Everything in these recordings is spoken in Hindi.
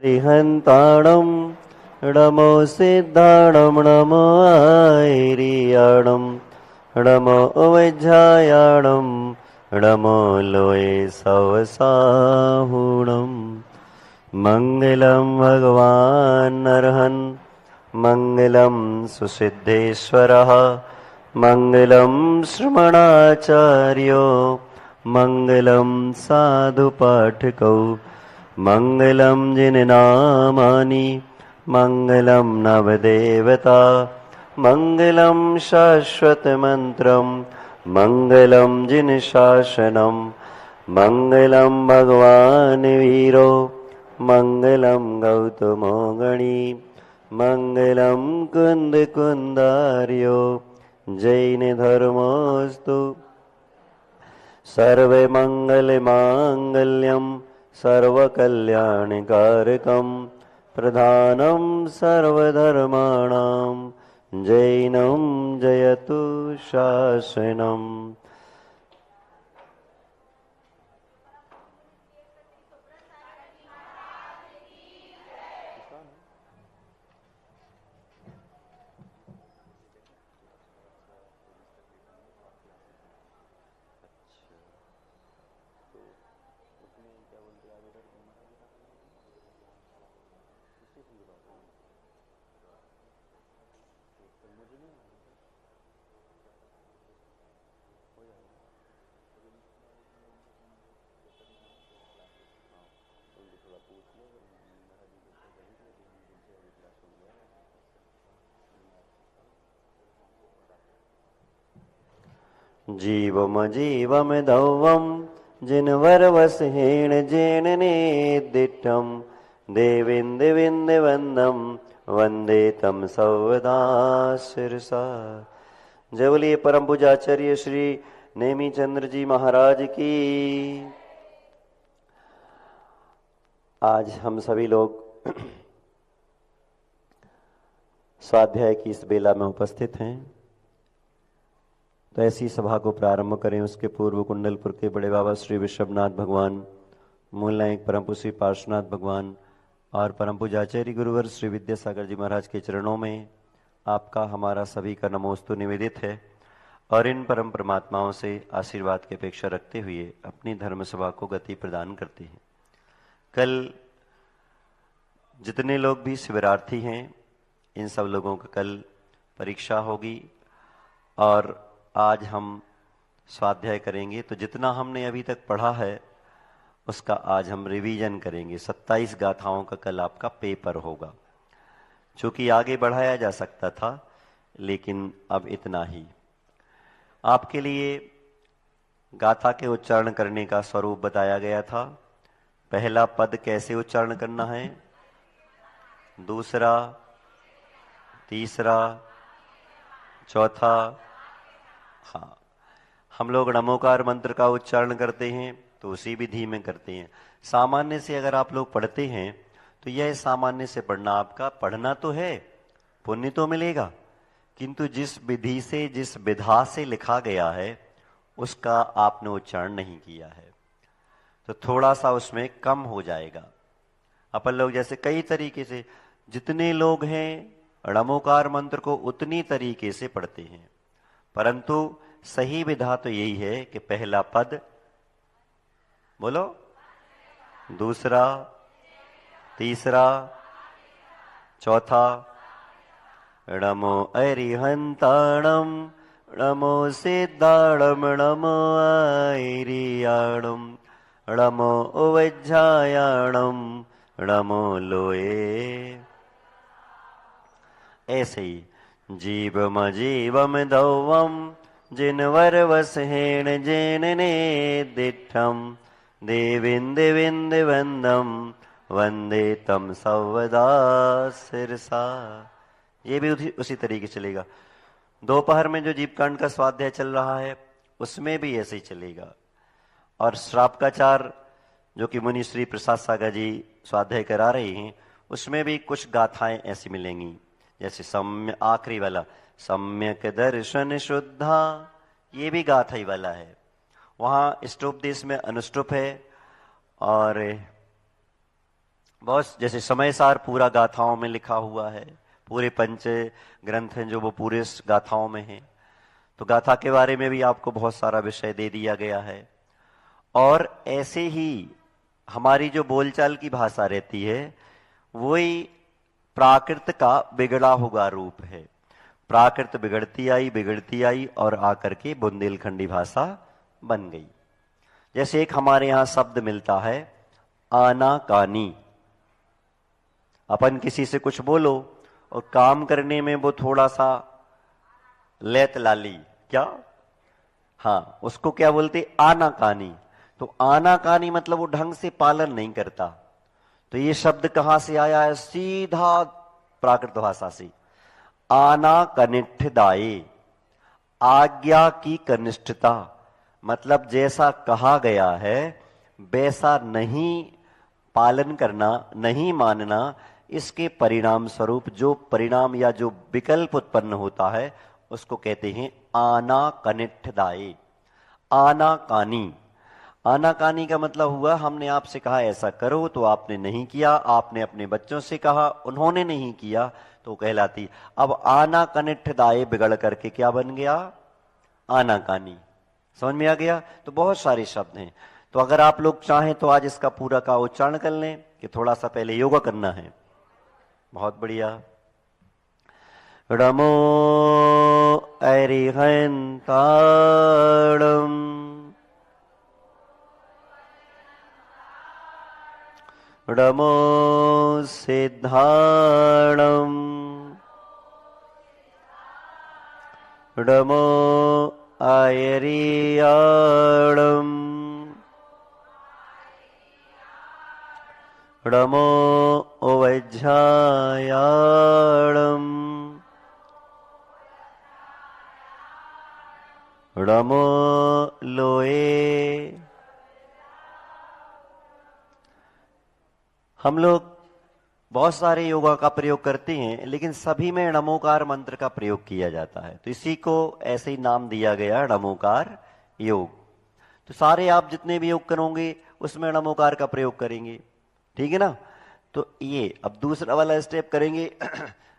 रिहन्ताणं नमो सिद्धाणं नमो ऐरियाणं नमो वैज्झायाणं नमो लोये सवसाहुणं मङ्गलं भगवान् अर्हन् मङ्गलं सुसिद्धेश्वरः मङ्गलं श्रमणाचार्यो मङ्गलं साधुपाठकौ मङ्गलं जिननामानि मङ्गलं नवदेवता मङ्गलं शाश्वतमन्त्रं मङ्गलं जिनशासनं मङ्गलं भगवान् वीरो मङ्गलं गौतमो गणी मङ्गलं कुन्दकुन्दार्यो जैनधर्मोऽस्तु सर्वमङ्गलमाङ्गल्यं सर्वकल्याणकारकं प्रधानं सर्वधर्माणां जैनं जयतु शासनम्। जीवम जीवम दौवम जिनवर वसहेण जेनने दिट्ठम देविंद विंद वंदम वंदे तम सवदा शिरसा। जय बोलिए परम पूज्याचार्य श्री नेमी चंद्र जी महाराज की। आज हम सभी लोग स्वाध्याय की इस बेला में उपस्थित हैं, तो ऐसी सभा को प्रारंभ करें। उसके पूर्व कुंडलपुर के बड़े बाबा श्री विश्वनाथ भगवान, मूल नायक परम पूज्य श्री पार्श्वनाथ भगवान और परम पूज्याचार्य गुरुवर श्री विद्यासागर जी महाराज के चरणों में आपका हमारा सभी का नमोस्तु निवेदित है। और इन परम परमात्माओं से आशीर्वाद की अपेक्षा रखते हुए अपनी धर्म सभा को गति प्रदान करते हैं। कल जितने लोग भी शिविरार्थी हैं, इन सब लोगों को कल परीक्षा होगी और आज हम स्वाध्याय करेंगे। तो जितना हमने अभी तक पढ़ा है उसका आज हम रिवीजन करेंगे। 27 गाथाओं का कल आपका पेपर होगा। चूंकि आगे बढ़ाया जा सकता था, लेकिन अब इतना ही। आपके लिए गाथा के उच्चारण करने का स्वरूप बताया गया था। पहला पद कैसे उच्चारण करना है, दूसरा, तीसरा, चौथा। हाँ, हम लोग नमोकार मंत्र का उच्चारण करते हैं तो उसी विधि में करते हैं। सामान्य से अगर आप लोग पढ़ते हैं तो यह सामान्य से पढ़ना, आपका पढ़ना तो है, पुण्य तो मिलेगा, किंतु जिस विधि से, जिस विधा से लिखा गया है उसका आपने उच्चारण नहीं किया है तो थोड़ा सा उसमें कम हो जाएगा। अपन लोग जैसे कई तरीके से, जितने लोग हैं नमोकार मंत्र को उतनी तरीके से पढ़ते हैं, परंतु सही विधा तो यही है कि पहला पद बोलो, दूसरा, तीसरा, चौथा। नमो अरिहंताणम नमो सिद्धाणम नमो ऐरियाणम नमो वैज्झायाणम नमो लोये। ऐसे ही जीवम जीवम दौवम जिनवर वसहेण जेनने दिट्ठम देविंद विंद वंदम वंदे तम सवदा शिरसा। ये भी उसी तरीके चलेगा। दोपहर में जो जीवकांड का स्वाध्याय चल रहा है उसमें भी ऐसे ही चलेगा। और श्रापकाचार जो कि मुनि श्री प्रसाद सागर जी स्वाध्याय करा रहे हैं, उसमें भी कुछ गाथाएं ऐसी मिलेंगी। जैसे सम्य, आखिरी वाला सम्यक दर्शन शुद्धा, ये भी गाथा ही वाला है। वहां स्टोप देश में अनुष्टुप है और बहुत जैसे समय सार पूरा गाथाओं में लिखा हुआ है, पूरे पंच ग्रंथ हैं जो वो पूरे गाथाओं में हैं। तो गाथा के बारे में भी आपको बहुत सारा विषय दे दिया गया है। और ऐसे ही हमारी जो बोलचाल की भाषा रहती है वही प्राकृत का बिगड़ा हुआ रूप है। प्राकृत बिगड़ती आई और आकर के बुंदेलखंडी भाषा बन गई। जैसे एक हमारे यहां शब्द मिलता है आनाकानी। अपन किसी से कुछ बोलो और काम करने में वो थोड़ा सा लेत लाली, क्या, हाँ, उसको क्या बोलते, आनाकानी। तो आनाकानी मतलब वो ढंग से पालन नहीं करता। तो ये शब्द कहां से आया है, सीधा प्राकृत भाषा से। आना कनिष्ठदाये, आज्ञा की कनिष्ठता, मतलब जैसा कहा गया है वैसा नहीं पालन करना, नहीं मानना, इसके परिणाम स्वरूप जो परिणाम या जो विकल्प उत्पन्न होता है उसको कहते हैं आनाकनिष्ठदाये, आनाकानी। आनाकानी का मतलब हुआ हमने आपसे कहा ऐसा करो तो आपने नहीं किया, आपने अपने बच्चों से कहा उन्होंने नहीं किया, तो कहलाती। अब आनाकनिष्ठदाये बिगड़ करके क्या बन गया, आनाकानी। समझ में आ गया। तो बहुत सारे शब्द हैं। तो अगर आप लोग चाहें तो आज इसका पूरा का उच्चारण कर लें कि थोड़ा सा पहले योगा करना है। बहुत बढ़िया। रमो अरिहंताणम रमो सिद्धाणम रमो आयरियाणम रमो ओवज्झायाणम रमो लोए। हम लोग बहुत सारे योगा का प्रयोग करते हैं लेकिन सभी में नमोकार मंत्र का प्रयोग किया जाता है, तो इसी को ऐसे ही नाम दिया गया नमोकार योग। तो सारे आप जितने भी योग करोगे उसमें नमोकार का प्रयोग करेंगे, ठीक है ना। तो ये अब दूसरा वाला स्टेप करेंगे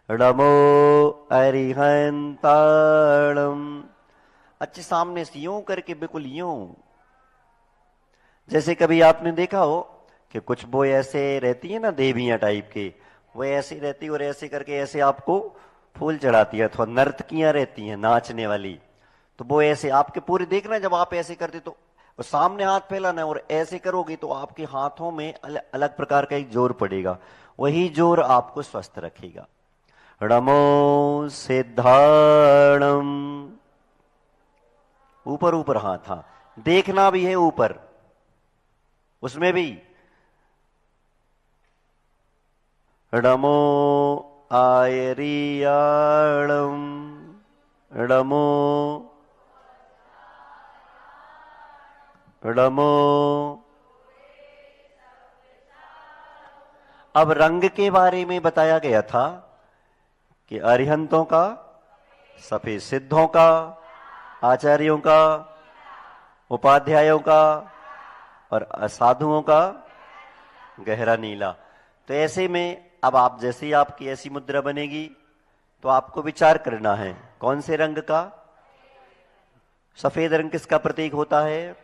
नमो अरिहंताणम। अच्छे सामने से यूं करके, बिल्कुल यूं। जैसे कभी आपने देखा हो कि कुछ वो ऐसे रहती है ना देवियां टाइप के, वो ऐसी रहती और ऐसे करके ऐसे आपको फूल चढ़ाती है, अथवा नर्तकियां रहती हैं नाचने वाली, तो वो ऐसे आपके पूरे देखना, जब आप ऐसे करते तो और सामने हाथ फैलाना और ऐसे करोगे तो आपके हाथों में अलग प्रकार का एक जोर पड़ेगा, वही जोर आपको स्वस्थ रखेगा। रमो सिद्धाणम, ऊपर ऊपर हाथ, हाँ, देखना भी है ऊपर, उसमें भी। रमो आयरियाणम रमो रमो। अब रंग के बारे में बताया गया था कि अरिहंतों का सफेद, सिद्धों का, आचार्यों का, उपाध्यायों का और असाधुओं का गहरा नीला। तो ऐसे में अब आप जैसे ही आपकी ऐसी मुद्रा बनेगी तो आपको विचार करना है कौन से रंग का। सफेद रंग किसका प्रतीक होता है,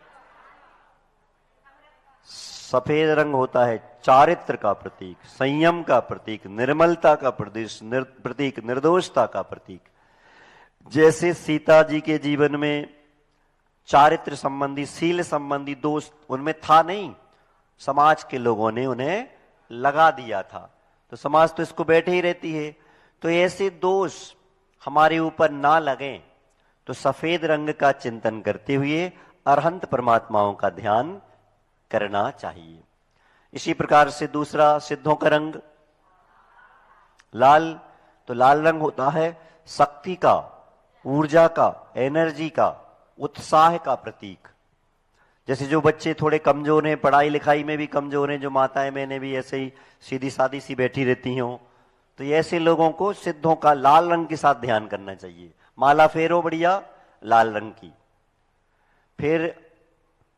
सफेद रंग होता है चारित्र का प्रतीक, संयम का प्रतीक, निर्मलता का प्रतीक, निर्दोषता का प्रतीक। जैसे सीता जी के जीवन में चारित्र संबंधी, शील संबंधी दोष उनमें था नहीं, समाज के लोगों ने उन्हें लगा दिया था, तो समाज तो इसको बैठे ही रहती है। तो ऐसे दोष हमारे ऊपर ना लगे तो सफेद रंग का चिंतन करते हुए अरहंत परमात्माओं का ध्यान करना चाहिए। इसी प्रकार से दूसरा सिद्धों का रंग लाल, तो लाल रंग होता है शक्ति का, ऊर्जा का, एनर्जी का, उत्साह का प्रतीक। जैसे जो बच्चे थोड़े कमजोर हैं, पढ़ाई लिखाई में भी कमजोर हैं, जो माताएं मैंने भी ऐसे ही सीधी सादी सी बैठी रहती हों, तो ऐसे लोगों को सिद्धों का लाल रंग के साथ ध्यान करना चाहिए। माला फेरो बढ़िया लाल रंग की। फिर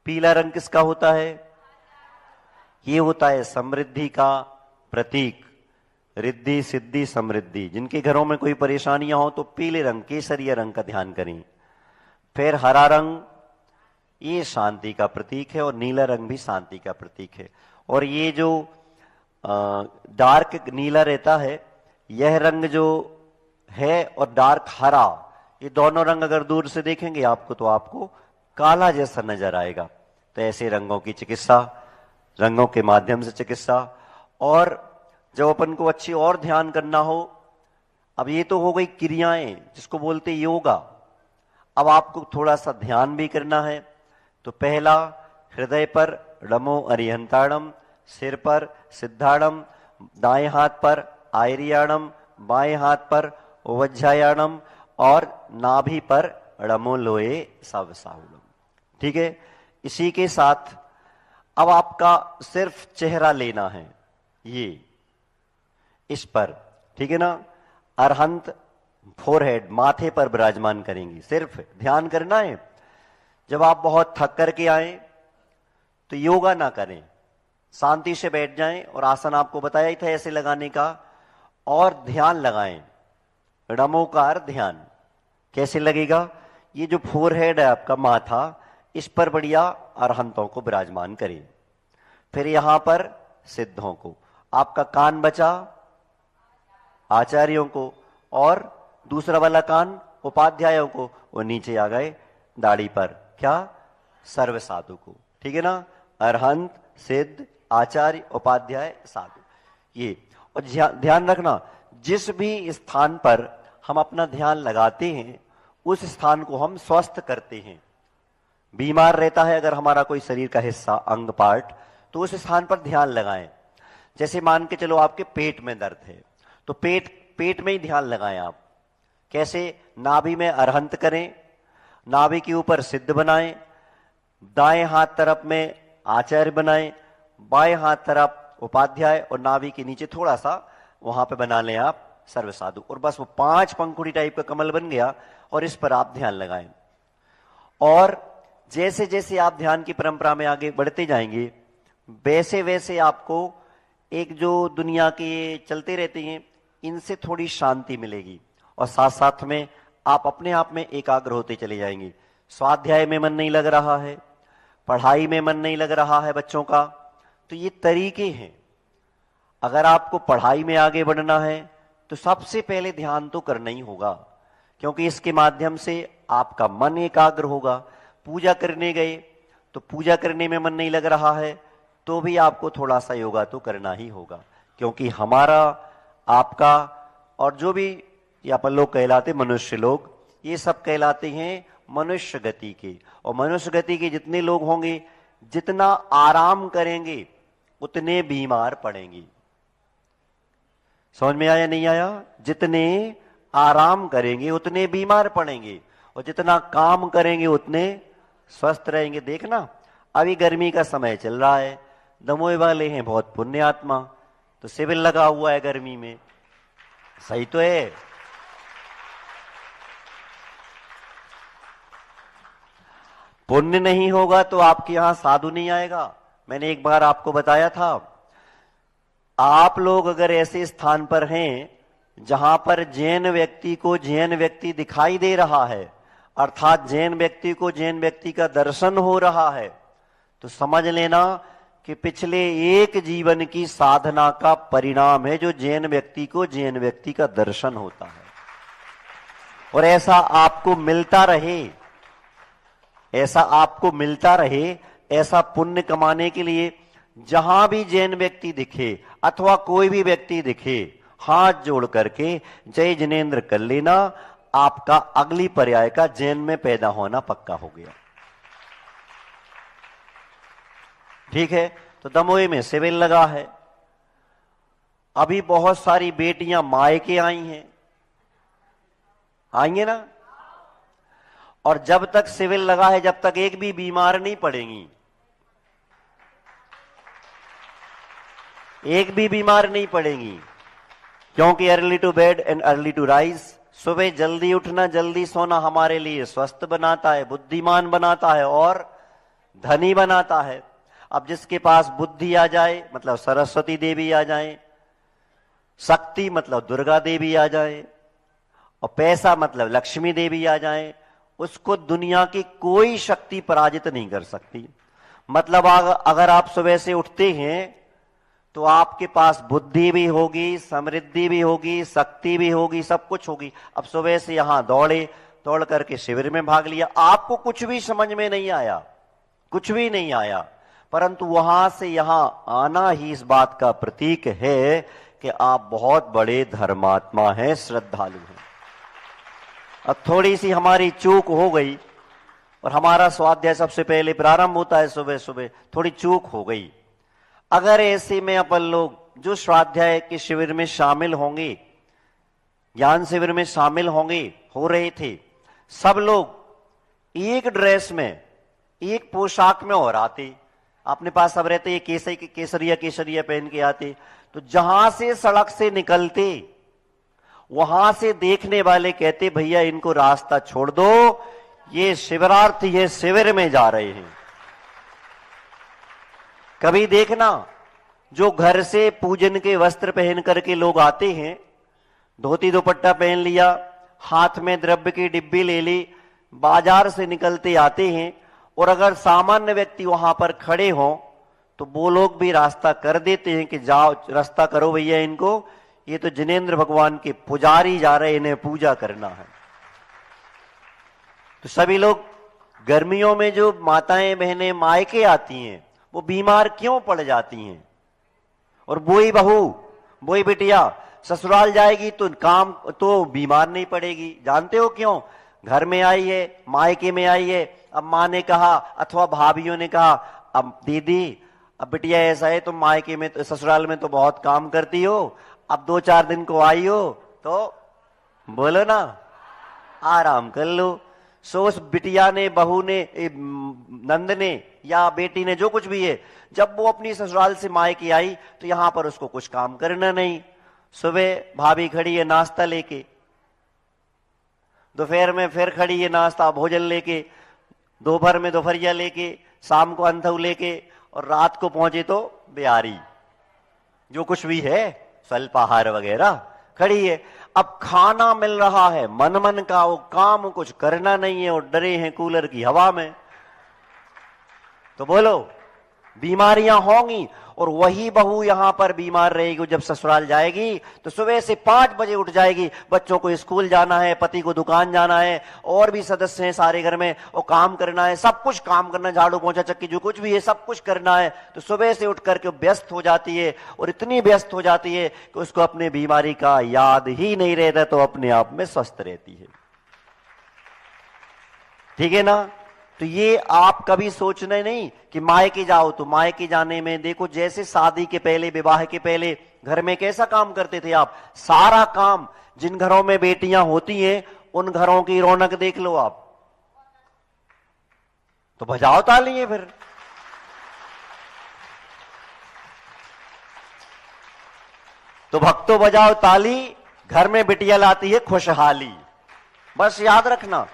पीला रंग किसका होता है, ये होता है समृद्धि का, प्रतीक, रिद्धि सिद्धि समृद्धि। जिनके घरों में कोई परेशानियां हो तो पीले रंग, केसरिया रंग का ध्यान करें। फिर हरा रंग, ये शांति का प्रतीक है, और नीला रंग भी शांति का प्रतीक है। और ये जो डार्क नीला रहता है, यह रंग जो है, और डार्क हरा, ये दोनों रंग अगर दूर से देखेंगे आपको तो आपको काला जैसा नजर आएगा। तो ऐसे रंगों की चिकित्सा, रंगों के माध्यम से चिकित्सा। और जब अपन को अच्छी और ध्यान करना हो, अब ये तो हो गई क्रियाएं जिसको बोलते योगा। अब आपको थोड़ा सा ध्यान भी करना है। तो पहला, हृदय पर रमो अरिहंताड़म, सिर पर सिद्धाड़म, दाएं हाथ पर आयरियाणम, बाएं हाथ पर वज्जायाणम, और नाभि पर रमो लोए सवसाहुलम। ठीक है। इसी के साथ अब आपका सिर्फ चेहरा लेना है, ये इस पर, ठीक है ना। अरहंत फोरहेड, माथे पर विराजमान करेंगी। सिर्फ ध्यान करना है। जब आप बहुत थक करके आए तो योगा ना करें, शांति से बैठ जाएं, और आसन आपको बताया ही था ऐसे लगाने का, और ध्यान लगाएं। रमोकार ध्यान कैसे लगेगा? ये जो फोरहेड है आपका माथा, इस पर बढ़िया अरहंतों को विराजमान करें। फिर यहां पर सिद्धों को, आपका कान बचा आचार्यों को, और दूसरा वाला कान उपाध्यायों को, वो नीचे आ गए दाढ़ी पर, क्या? सर्व साधु को। ठीक है ना। अरहंत, सिद्ध, आचार्य, उपाध्याय, साधु, ये। और ध्यान रखना, जिस भी स्थान पर हम अपना ध्यान लगाते हैं उस स्थान को हम स्वस्थ करते हैं। बीमार रहता है अगर हमारा कोई शरीर का हिस्सा, अंग पार्ट, तो उस स्थान पर ध्यान लगाएं। जैसे मान के चलो आपके पेट में दर्द है, तो पेट में ही ध्यान लगाएं आप। कैसे? नाभि में अरहंत करें, नाभि के ऊपर सिद्ध बनाएं, दाएं हाथ तरफ में आचार्य बनाएं, बाएं हाथ तरफ उपाध्याय, और नाभि के नीचे थोड़ा सा वहां पे बना लें आप सर्व साधु। और बस वो 5 पंखुड़ी टाइप का कमल बन गया, और इस पर आप ध्यान लगाएं। और जैसे जैसे आप ध्यान की परंपरा में आगे बढ़ते जाएंगे, वैसे वैसे आपको एक जो दुनिया के चलते रहते हैं, इनसे थोड़ी शांति मिलेगी, और साथ साथ में आप अपने आप में एकाग्र होते चले जाएंगे। स्वाध्याय में मन नहीं लग रहा है, पढ़ाई में मन नहीं लग रहा है बच्चों का, तो ये तरीके हैं। अगर आपको पढ़ाई में आगे बढ़ना है तो सबसे पहले ध्यान तो करना ही होगा, क्योंकि इसके माध्यम से आपका मन एकाग्र होगा। पूजा करने गए तो पूजा करने में मन नहीं लग रहा है, तो भी आपको थोड़ा सा योगा तो करना ही होगा, क्योंकि हमारा, आपका, और जो भी ये अपन लोग कहलाते मनुष्य लोग, ये सब कहलाते हैं मनुष्य गति के। और मनुष्य गति के जितने लोग होंगे, जितना आराम करेंगे उतने बीमार पड़ेंगे। समझ में आया नहीं आया? जितने आराम करेंगे उतने बीमार पड़ेंगे, और जितना काम करेंगे उतने स्वस्थ रहेंगे। देखना, अभी गर्मी का समय चल रहा है, दमोह वाले हैं बहुत पुण्य आत्मा, तो शिविर लगा हुआ है गर्मी में, सही तो है। पुण्य नहीं होगा तो आपके यहां साधु नहीं आएगा। मैंने एक बार आपको बताया था, आप लोग अगर ऐसे स्थान पर हैं जहां पर जैन व्यक्ति को जैन व्यक्ति दिखाई दे रहा है, अर्थात जैन व्यक्ति को जैन व्यक्ति का दर्शन हो रहा है, तो समझ लेना कि पिछले एक जीवन की साधना का परिणाम है जो जैन व्यक्ति को जैन व्यक्ति का दर्शन होता है। और ऐसा आपको मिलता रहे, ऐसा आपको मिलता रहे, ऐसा पुण्य कमाने के लिए जहां भी जैन व्यक्ति दिखे अथवा कोई भी व्यक्ति दिखे, हाथ जोड़ करके जय जिनेन्द्र कर लेना, आपका अगली पर्याय का जैन में पैदा होना पक्का हो गया। ठीक है। तो दमोह में शिविर लगा है, अभी बहुत सारी बेटियां मायके आई हैं, आएंगे ना। और जब तक शिविर लगा है, जब तक एक भी बीमार नहीं पड़ेंगी, एक भी बीमार नहीं पड़ेंगी, क्योंकि early to bed and early to rise, सुबह जल्दी उठना जल्दी सोना हमारे लिए स्वस्थ बनाता है, बुद्धिमान बनाता है और धनी बनाता है। अब जिसके पास बुद्धि आ जाए, मतलब सरस्वती देवी आ जाए, शक्ति मतलब दुर्गा देवी आ जाए, और पैसा मतलब लक्ष्मी देवी आ जाए, उसको दुनिया की कोई शक्ति पराजित नहीं कर सकती। मतलब अगर आप सुबह से उठते हैं तो आपके पास बुद्धि भी होगी, समृद्धि भी होगी, शक्ति भी होगी, सब कुछ होगी। अब सुबह से यहां दौड़े, दौड़ करके शिविर में भाग लिया, आपको कुछ भी समझ में नहीं आया, कुछ भी नहीं आया, परंतु वहां से यहां आना ही इस बात का प्रतीक है कि आप बहुत बड़े धर्मात्मा हैं, श्रद्धालु हैं। अब थोड़ी सी हमारी चूक हो गई, और हमारा स्वाध्याय सबसे पहले प्रारंभ होता है सुबह सुबह, थोड़ी चूक हो गई। अगर ऐसे में अपन लोग जो स्वाध्याय के शिविर में शामिल होंगे, ज्ञान शिविर में शामिल होंगे, हो रहे थे, सब लोग एक ड्रेस में, एक पोशाक में और आते, अपने पास सब रहते, केसरिया केसरिया पहन के आते, तो जहां से सड़क से निकलते वहां से देखने वाले कहते भैया इनको रास्ता छोड़ दो, ये शिविरार्थी ये शिविर में जा रहे हैं। कभी देखना, जो घर से पूजन के वस्त्र पहन करके लोग आते हैं, धोती दुपट्टा पहन लिया, हाथ में द्रव्य की डिब्बी ले ली, बाजार से निकलते आते हैं, और अगर सामान्य व्यक्ति वहां पर खड़े हों तो वो लोग भी रास्ता कर देते हैं कि जाओ रास्ता करो भैया इनको, ये तो जिनेंद्र भगवान के पुजारी जा रहे, इन्हें पूजा करना है। तो सभी लोग, गर्मियों में जो माताएं बहनें मायके आती हैं वो बीमार क्यों पड़ जाती हैं, और वही बहू वही बिटिया ससुराल जाएगी तो काम तो बीमार नहीं पड़ेगी। जानते हो क्यों? घर में आई है, मायके में आई है, अब माँ ने कहा अथवा भाभीियों ने कहा अब दीदी अब बिटिया ऐसा है तुम मायके में तो ससुराल में तो बहुत काम करती हो, अब 2-4 दिन को आई हो तो बोलो ना आराम कर लो। सो उस बिटिया ने, बहू ने, नंद ने या बेटी ने, जो कुछ भी है, जब वो अपनी ससुराल से मायके आई तो यहां पर उसको कुछ काम करना नहीं। सुबह भाभी खड़ी है नाश्ता लेके, दोपहर में फिर खड़ी है नाश्ता भोजन लेके, दोपहर में दोपहरिया लेके, शाम को अंथऊ लेके, और रात को पहुंचे तो बिहारी, जो कुछ भी है स्वल्पाहार वगैरह खड़ी है। अब खाना मिल रहा है मन मन का, वो काम कुछ करना नहीं है, और डरे हैं कूलर की हवा में, तो बोलो बीमारियां होंगी। और वही बहू यहां पर बीमार रहेगी, जब ससुराल जाएगी तो सुबह से 5 बजे उठ जाएगी, बच्चों को स्कूल जाना है, पति को दुकान जाना है, और भी सदस्य हैं सारे घर में, और काम करना है, सब कुछ काम करना, झाड़ू पोंछा चक्की जो कुछ भी है सब कुछ करना है। तो सुबह से उठ करके व्यस्त हो जाती है, और इतनी व्यस्त हो जाती है कि उसको अपने बीमारी का याद ही नहीं रहता, तो अपने आप में स्वस्थ रहती है। ठीक है ना? तो ये आप कभी सोचना नहीं कि मायके जाओ, तो मायके जाने में देखो, जैसे शादी के पहले, विवाह के पहले घर में कैसा काम करते थे आप, सारा काम, जिन घरों में बेटियां होती हैं उन घरों की रौनक देख लो आप, तो बजाओ ताली फिर। तो भक्तों बजाओ ताली, घर में बिटिया लाती है खुशहाली। बस याद रखना,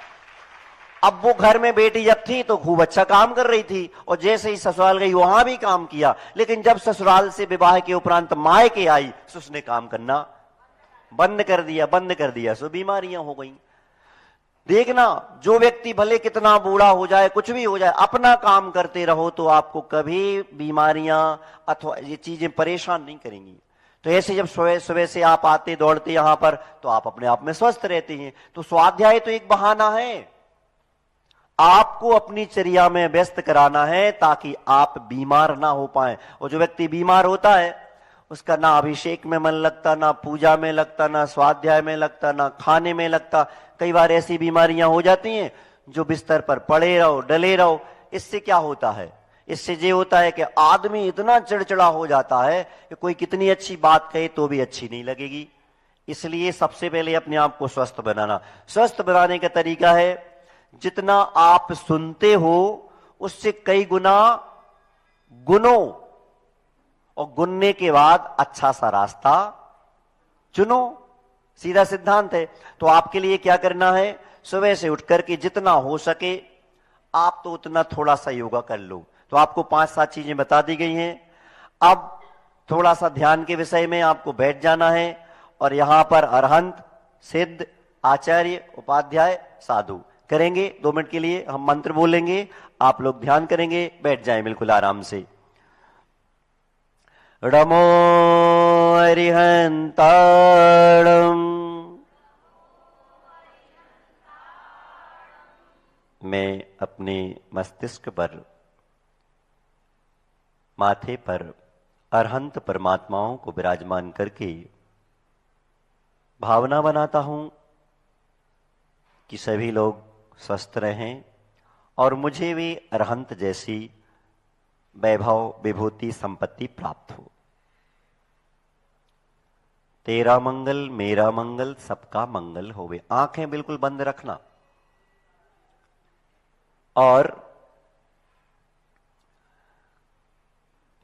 अब वो घर में बेटी जब थी तो खूब अच्छा काम कर रही थी, और जैसे ही ससुराल गई वहां भी काम किया, लेकिन जब ससुराल से विवाह के उपरांत मायके आई तो उसने काम करना बंद कर दिया, सो बीमारियां हो गई। देखना, जो व्यक्ति भले कितना बूढ़ा हो जाए, कुछ भी हो जाए, अपना काम करते रहो तो आपको कभी बीमारियां अथवा ये चीजें परेशान नहीं करेंगी। तो ऐसे जब सुबह से आप आते दौड़ते यहां पर, तो आप अपने आप में स्वस्थ रहते हैं। तो स्वाध्याय तो एक बहाना है, आपको अपनी चर्या में व्यस्त कराना है ताकि आप बीमार ना हो पाए। और जो व्यक्ति बीमार होता है उसका ना अभिषेक में मन लगता, ना पूजा में लगता, ना स्वाध्याय में लगता, ना खाने में लगता। कई बार ऐसी बीमारियां हो जाती हैं जो बिस्तर पर पड़े रहो, डले रहो। इससे क्या होता है? इससे ये होता है कि आदमी इतना चिड़चिड़ा हो जाता है कि कोई कितनी अच्छी बात कहे तो भी अच्छी नहीं लगेगी। इसलिए सबसे पहले अपने आप को स्वस्थ बनाना। स्वस्थ बनाने का तरीका है, जितना आप सुनते हो उससे कई गुना गुनो, और गुनने के बाद अच्छा सा रास्ता चुनो। सीधा सिद्धांत है। तो आपके लिए क्या करना है, सुबह से उठ करके जितना हो सके आप तो उतना थोड़ा सा योगा कर लो। तो आपको 5-7 चीजें बता दी गई हैं। अब थोड़ा सा ध्यान के विषय में आपको बैठ जाना है और यहां पर अरहंत, सिद्ध, आचार्य, उपाध्याय, साधु करेंगे। 2 मिनट के लिए हम मंत्र बोलेंगे, आप लोग ध्यान करेंगे, बैठ जाएं बिल्कुल आराम से। नमो अरिहंताणम्। मैं अपने मस्तिष्क पर, माथे पर अरहंत परमात्माओं को विराजमान करके भावना बनाता हूं कि सभी लोग स्वस्थ रहें और मुझे भी अरहंत जैसी वैभव, विभूति, संपत्ति प्राप्त हो। तेरा मंगल, मेरा मंगल, सबका मंगल होवे। आंखें बिल्कुल बंद रखना और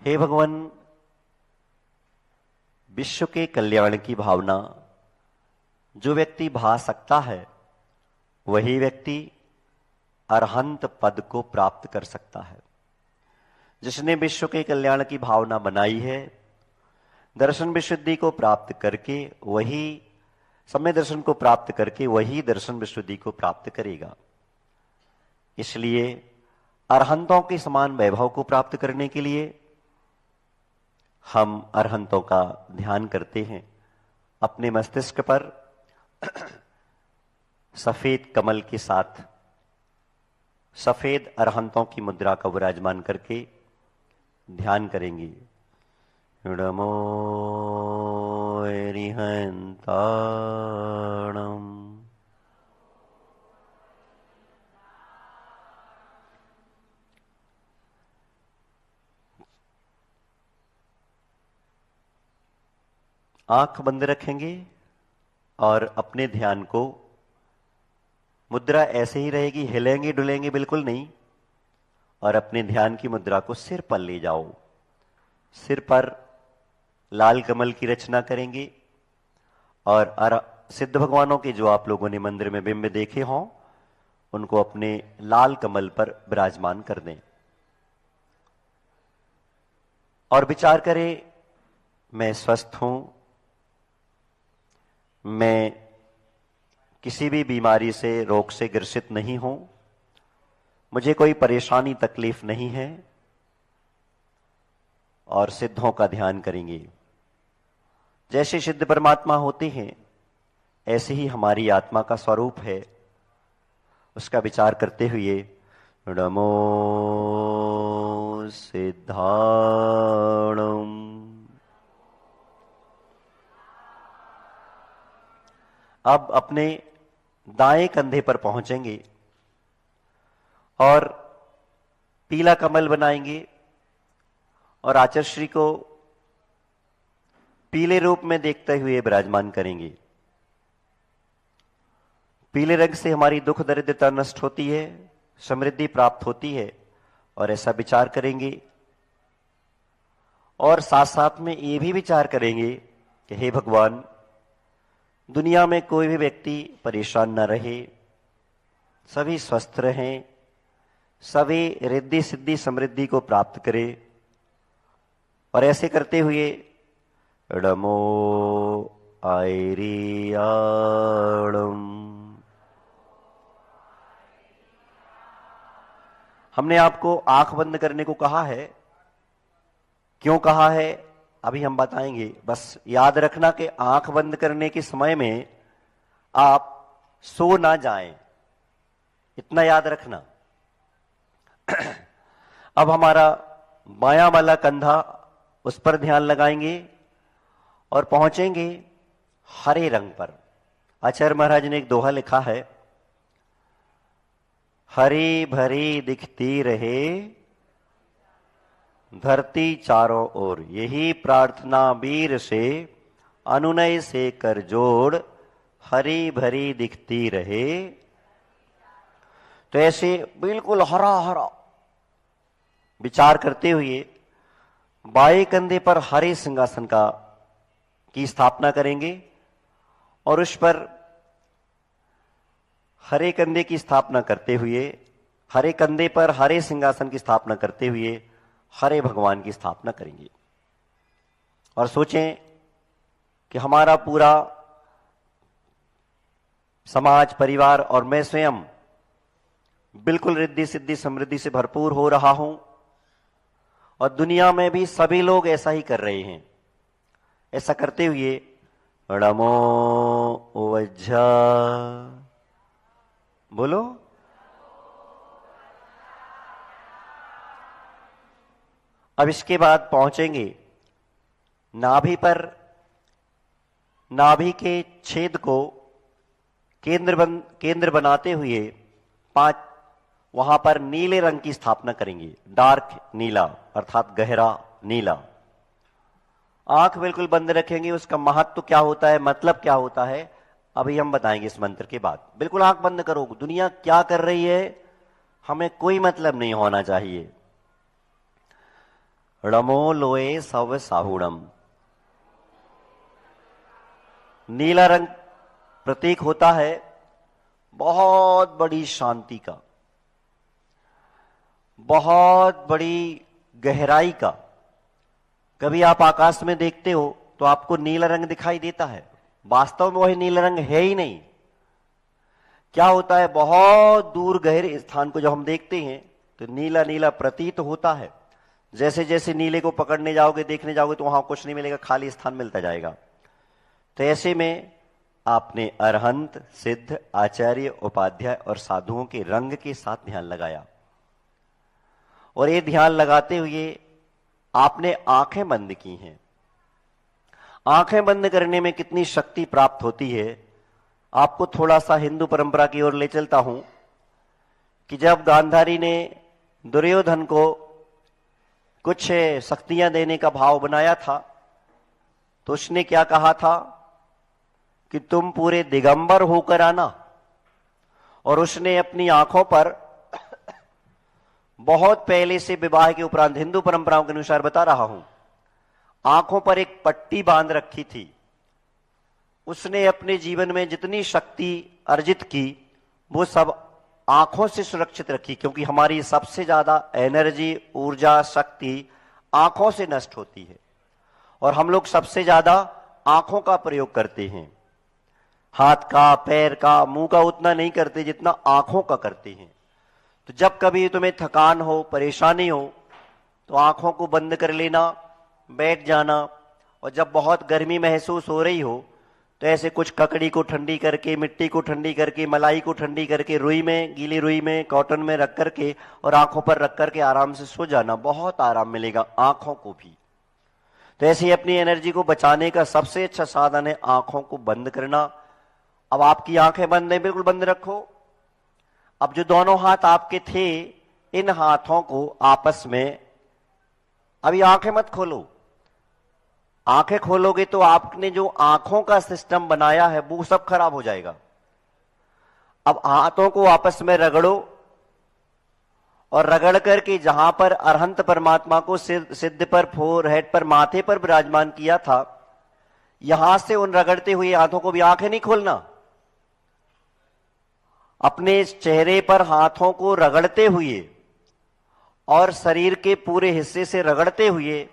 हे भगवान, विश्व के कल्याण की भावना जो व्यक्ति भा सकता है वही व्यक्ति अरहंत पद को प्राप्त कर सकता है। जिसने विश्व के कल्याण की भावना बनाई है, दर्शन विशुद्धि को प्राप्त करके वही, सम्यक दर्शन को प्राप्त करके वही दर्शन विशुद्धि को प्राप्त करेगा। इसलिए अरहंतों के समान वैभव को प्राप्त करने के लिए हम अरहंतों का ध्यान करते हैं। अपने मस्तिष्क पर सफेद कमल के साथ सफेद अरहंतों की मुद्रा का विराजमान करके ध्यान करेंगे। नमो अरिहंताणम्। आंख बंद रखेंगे और अपने ध्यान को, मुद्रा ऐसे ही रहेगी, हिलेंगे डुलेंगे बिल्कुल नहीं, और अपने ध्यान की मुद्रा को सिर पर ले जाओ। सिर पर लाल कमल की रचना करेंगे और सिद्ध भगवानों के जो आप लोगों ने मंदिर में बिंब देखे हों उनको अपने लाल कमल पर विराजमान कर दें और विचार करें, मैं स्वस्थ हूं, मैं किसी भी बीमारी से, रोग से ग्रसित नहीं हूं, मुझे कोई परेशानी तकलीफ नहीं है। और सिद्धों का ध्यान करेंगे। जैसे सिद्ध परमात्मा होते हैं ऐसे ही हमारी आत्मा का स्वरूप है, उसका विचार करते हुए नमो सिद्धाणम्। अब अपने दाएं कंधे पर पहुंचेंगे और पीला कमल बनाएंगे और आचार्यश्री को पीले रूप में देखते हुए विराजमान करेंगे। पीले रंग से हमारी दुख दरिद्रता नष्ट होती है, समृद्धि प्राप्त होती है, और ऐसा विचार करेंगे। और साथ साथ में ये भी विचार करेंगे कि हे भगवान, दुनिया में कोई भी व्यक्ति परेशान न रहे, सभी स्वस्थ रहें, सभी रिद्धि सिद्धि समृद्धि को प्राप्त करें। और ऐसे करते हुए नमो आयरियाणम्। हमने आपको आंख बंद करने को कहा है। क्यों कहा है अभी हम बताएंगे। बस याद रखना कि आंख बंद करने के समय में आप सो ना जाएं, इतना याद रखना। अब हमारा बायां वाला कंधा, उस पर ध्यान लगाएंगे और पहुंचेंगे हरे रंग पर। आचार्य महाराज ने एक दोहा लिखा है, हरी भरी दिखती रहे धरती चारों ओर, यही प्रार्थना वीर से अनुनय से कर जोड़, हरी भरी दिखती रहे। तो ऐसे बिल्कुल हरा हरा विचार करते हुए बाएं कंधे पर हरे सिंहासन की स्थापना करेंगे और उस पर हरे कंधे की स्थापना करते हुए, हरे कंधे पर हरे सिंहासन की स्थापना करते हुए हरे भगवान की स्थापना करेंगे। और सोचें कि हमारा पूरा समाज, परिवार और मैं स्वयं बिल्कुल रिद्धि सिद्धि समृद्धि से भरपूर हो रहा हूं, और दुनिया में भी सभी लोग ऐसा ही कर रहे हैं। ऐसा करते हुए नमो वज्जा बोलो। अब इसके बाद पहुंचेंगे नाभि पर। नाभि के छेद को केंद्र बनाते हुए वहां पर नीले रंग की स्थापना करेंगे, डार्क नीला अर्थात गहरा नीला। आंख बिल्कुल बंद रखेंगे। उसका महत्व क्या होता है, मतलब क्या होता है, अभी हम बताएंगे इस मंत्र के बाद। बिल्कुल आंख बंद करो। दुनिया क्या कर रही है हमें कोई मतलब नहीं होना चाहिए। रमो लोए सव साहुणम। नीला रंग प्रतीक होता है बहुत बड़ी शांति का, बहुत बड़ी गहराई का। कभी आप आकाश में देखते हो तो आपको नीला रंग दिखाई देता है, वास्तव में वही नीला रंग है ही नहीं। क्या होता है, बहुत दूर गहरे स्थान को जब हम देखते हैं तो नीला नीला प्रतीत होता है। जैसे जैसे नीले को पकड़ने जाओगे, देखने जाओगे तो वहां कुछ नहीं मिलेगा, खाली स्थान मिलता जाएगा। तो ऐसे में आपने अरहंत, सिद्ध, आचार्य, उपाध्याय और साधुओं के रंग के साथ ध्यान लगाया, और ये ध्यान लगाते हुए आपने आंखें बंद की हैं। आंखें बंद करने में कितनी शक्ति प्राप्त होती है, आपको थोड़ा सा हिंदू परंपरा की ओर ले चलता हूं कि जब गांधारी ने दुर्योधन को कुछ शक्तियां देने का भाव बनाया था तो उसने क्या कहा था कि तुम पूरे दिगंबर होकर आना। और उसने अपनी आंखों पर बहुत पहले से, विवाह के उपरांत, हिंदू परंपराओं के अनुसार बता रहा हूं, आंखों पर एक पट्टी बांध रखी थी। उसने अपने जीवन में जितनी शक्ति अर्जित की वो सब आंखों से सुरक्षित रखी, क्योंकि हमारी सबसे ज्यादा एनर्जी, ऊर्जा, शक्ति आंखों से नष्ट होती है, और हम लोग सबसे ज्यादा आंखों का प्रयोग करते हैं। हाथ का, पैर का, मुंह का उतना नहीं करते जितना आंखों का करते हैं। तो जब कभी तुम्हें थकान हो, परेशानी हो, तो आंखों को बंद कर लेना, बैठ जाना, और जब बहुत गर्मी महसूस हो रही हो तो ऐसे कुछ ककड़ी को ठंडी करके, मिट्टी को ठंडी करके, मलाई को ठंडी करके, रुई में, गीली रुई में, कॉटन में रख करके और आंखों पर रख करके आराम से सो जाना, बहुत आराम मिलेगा आंखों को भी। तो ऐसे ही अपनी एनर्जी को बचाने का सबसे अच्छा साधन है आंखों को बंद करना। अब आपकी आंखें बंद है, बिल्कुल बंद रखो। अब जो दोनों हाथ आपके थे, इन हाथों को आपस में, अभी आंखें मत खोलो। आंखें खोलोगे तो आपने जो आंखों का सिस्टम बनाया है वो सब खराब हो जाएगा। अब हाथों को आपस में रगड़ो, और रगड़ करके जहां पर अरहंत परमात्मा को सिद्ध पर, फोरहेड पर, माथे पर विराजमान किया था, यहां से उन रगड़ते हुए हाथों को भी, आंखें नहीं खोलना, अपने चेहरे पर हाथों को रगड़ते हुए और शरीर के पूरे हिस्से से रगड़ते हुए,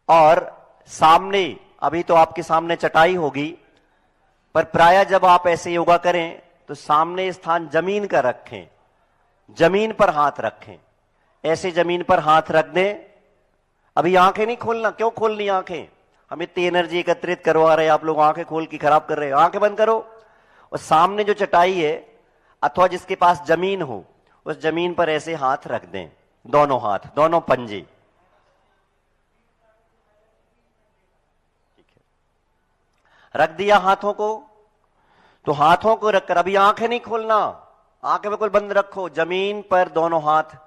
और सामने, अभी तो आपके सामने चटाई होगी, पर प्रायः जब आप ऐसे योगा करें तो सामने स्थान जमीन का रखें, जमीन पर हाथ रखें, ऐसे जमीन पर हाथ रख दें। अभी आंखें नहीं खोलना। क्यों खोलनी आंखें? हम इतनी एनर्जी एकत्रित करवा रहे हैं, आप लोग आंखें खोल के खराब कर रहे हैं। आंखें बंद करो, और सामने जो चटाई है अथवा जिसके पास जमीन हो, उस जमीन पर ऐसे हाथ रख दें, दोनों हाथ, दोनों पंजे। ठीक है, रख दिया हाथों को, तो हाथों को रखकर अभी आंखें नहीं खोलना, आंखें बिल्कुल बंद रखो। जमीन पर दोनों हाथ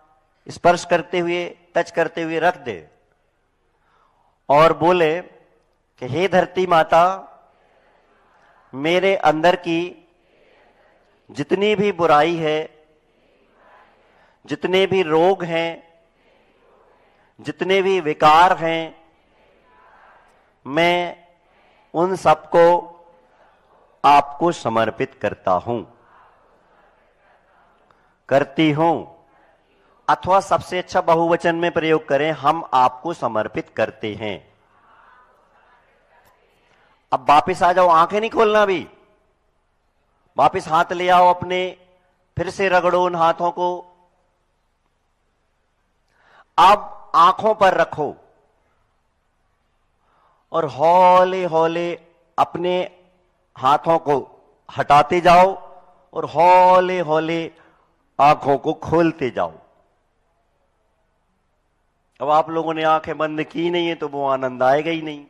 स्पर्श करते हुए, टच करते हुए रख दे, और बोले कि हे धरती माता, मेरे अंदर की जितनी भी बुराई है, जितने भी रोग हैं, जितने भी विकार हैं, मैं उन सबको आपको समर्पित करता हूं, करती हूं। अथवा सबसे अच्छा बहुवचन में प्रयोग करें, हम आपको समर्पित करते हैं। अब वापिस आ जाओ, आंखें नहीं खोलना अभी, वापिस हाथ ले आओ अपने, फिर से रगड़ो उन हाथों को। अब आंखों पर रखो और हौले हौले अपने हाथों को हटाते जाओ और हौले हौले आंखों को खोलते जाओ। अब आप लोगों ने आंखें बंद की नहीं है तो वो आनंद आएगा ही नहीं,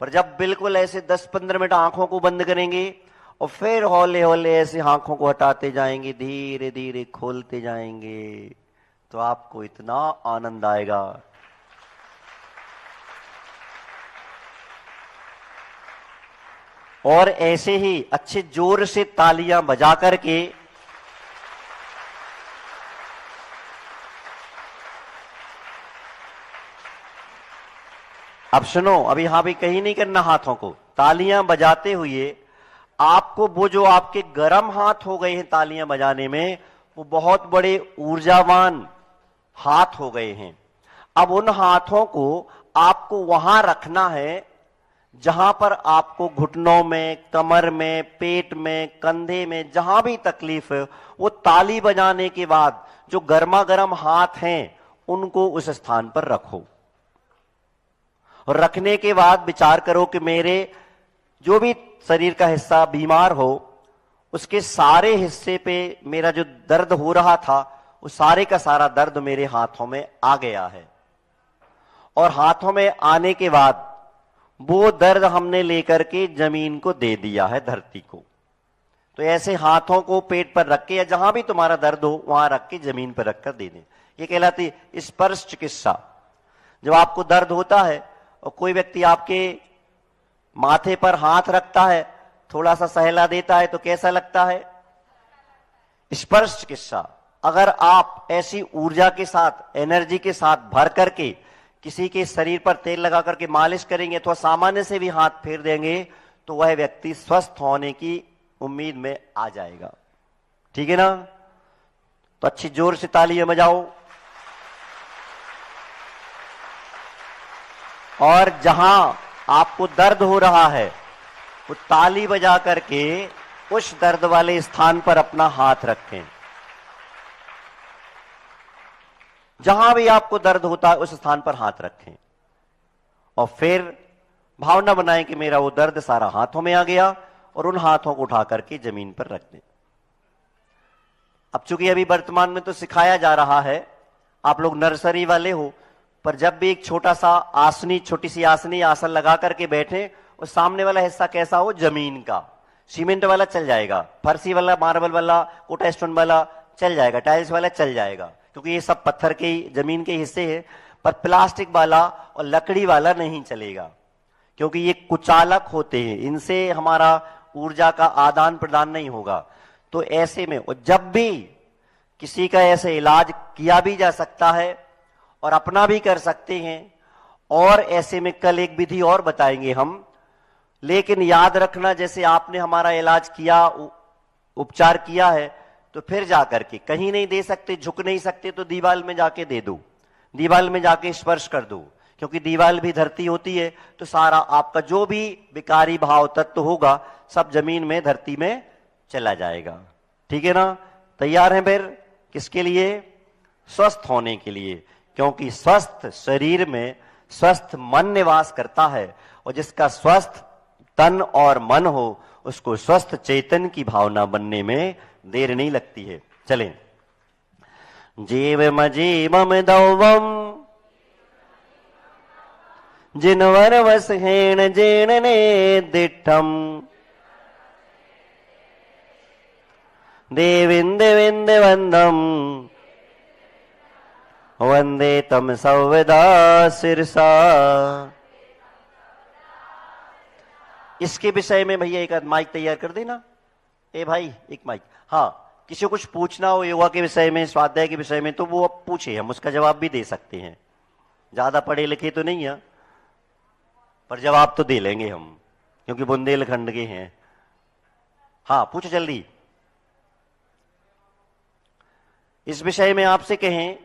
पर जब बिल्कुल ऐसे 10-15 मिनट आंखों को बंद करेंगे और फिर हौले हौले ऐसे आंखों को हटाते जाएंगे, धीरे धीरे खोलते जाएंगे, तो आपको इतना आनंद आएगा। और ऐसे ही अच्छे जोर से तालियां बजा करके अब सुनो, अभी यहां भी कहीं नहीं करना हाथों को, तालियां बजाते हुए आपको वो जो आपके गर्म हाथ हो गए हैं तालियां बजाने में, वो बहुत बड़े ऊर्जावान हाथ हो गए हैं। अब उन हाथों को आपको वहां रखना है जहां पर आपको घुटनों में, कमर में, पेट में, कंधे में जहां भी तकलीफ है, वो ताली बजाने के बाद जो गर्मा गर्म हाथ हैं उनको उस स्थान पर रखो। और रखने के बाद विचार करो कि मेरे जो भी शरीर का हिस्सा बीमार हो, उसके सारे हिस्से पे मेरा जो दर्द हो रहा था, वो सारे का सारा दर्द मेरे हाथों में आ गया है। और हाथों में आने के बाद वो दर्द हमने लेकर के जमीन को दे दिया है, धरती को। तो ऐसे हाथों को पेट पर रख के या जहां भी तुम्हारा दर्द हो वहां रख के जमीन पर रखकर दे दें। ये कहलाती स्पर्श चिकित्सा। जब आपको दर्द होता है और कोई व्यक्ति आपके माथे पर हाथ रखता है, थोड़ा सा सहला देता है, तो कैसा लगता है? स्पर्श चिकित्सा। अगर आप ऐसी ऊर्जा के साथ, एनर्जी के साथ भर करके किसी के शरीर पर तेल लगा करके मालिश करेंगे, तो सामान्य से भी हाथ फेर देंगे, तो वह व्यक्ति स्वस्थ होने की उम्मीद में आ जाएगा। ठीक है ना? तो अच्छी जोर से तालियां बजाओ। और जहां आपको दर्द हो रहा है, वो ताली बजा करके उस दर्द वाले स्थान पर अपना हाथ रखें। जहां भी आपको दर्द होता है उस स्थान पर हाथ रखें और फिर भावना बनाएं कि मेरा वो दर्द सारा हाथों में आ गया, और उन हाथों को उठा करके जमीन पर रख दें। अब चूंकि अभी वर्तमान में तो सिखाया जा रहा है, आप लोग नर्सरी वाले हो, पर जब भी एक छोटा सा आसनी, छोटी सी आसनी आसन लगा करके बैठे, और सामने वाला हिस्सा कैसा हो? जमीन का। सीमेंट वाला चल जाएगा, फर्सी वाला, मार्बल वाला, कोटा स्टोन वाला चल जाएगा, टाइल्स वाला चल जाएगा, क्योंकि ये सब पत्थर के, जमीन के हिस्से हैं। पर प्लास्टिक वाला और लकड़ी वाला नहीं चलेगा, क्योंकि ये कुचालक होते हैं, इनसे हमारा ऊर्जा का आदान प्रदान नहीं होगा। तो ऐसे में, और जब भी किसी का ऐसे इलाज किया भी जा सकता है और अपना भी कर सकते हैं, और ऐसे में कल एक विधि और बताएंगे हम। लेकिन याद रखना, जैसे आपने हमारा इलाज किया, उपचार किया है, तो फिर जाकर के कहीं नहीं दे सकते, झुक नहीं सकते, तो दीवाल में जाके दे दो, दीवाल में जाके स्पर्श कर दो, क्योंकि दीवाल भी धरती होती है। तो सारा आपका जो भी विकारी भाव तत्व होगा सब जमीन में, धरती में चला जाएगा। ठीक है ना? तैयार हैं फिर? किसके लिए? स्वस्थ होने के लिए, क्योंकि स्वस्थ शरीर में स्वस्थ मन निवास करता है, और जिसका स्वस्थ तन और मन हो उसको स्वस्थ चेतन की भावना बनने में देर नहीं लगती है। चलें। जीव मजीवम दौवम जिनवर वस हेण जेण ने दिठम देविंद विंद वंदम वंदे तम सौदा सिरसा। इसके विषय में भैया एक माइक तैयार कर देना। ए भाई, एक माइक। हाँ, किसी को कुछ पूछना हो योगा के विषय में, स्वाध्याय के विषय में, तो वो अब पूछे, हम उसका जवाब भी दे सकते हैं। ज्यादा पढ़े लिखे तो नहीं है, पर जवाब तो दे लेंगे हम, क्योंकि बुंदेलखंड के हैं। हाँ, पूछो जल्दी। इस विषय में आपसे कहें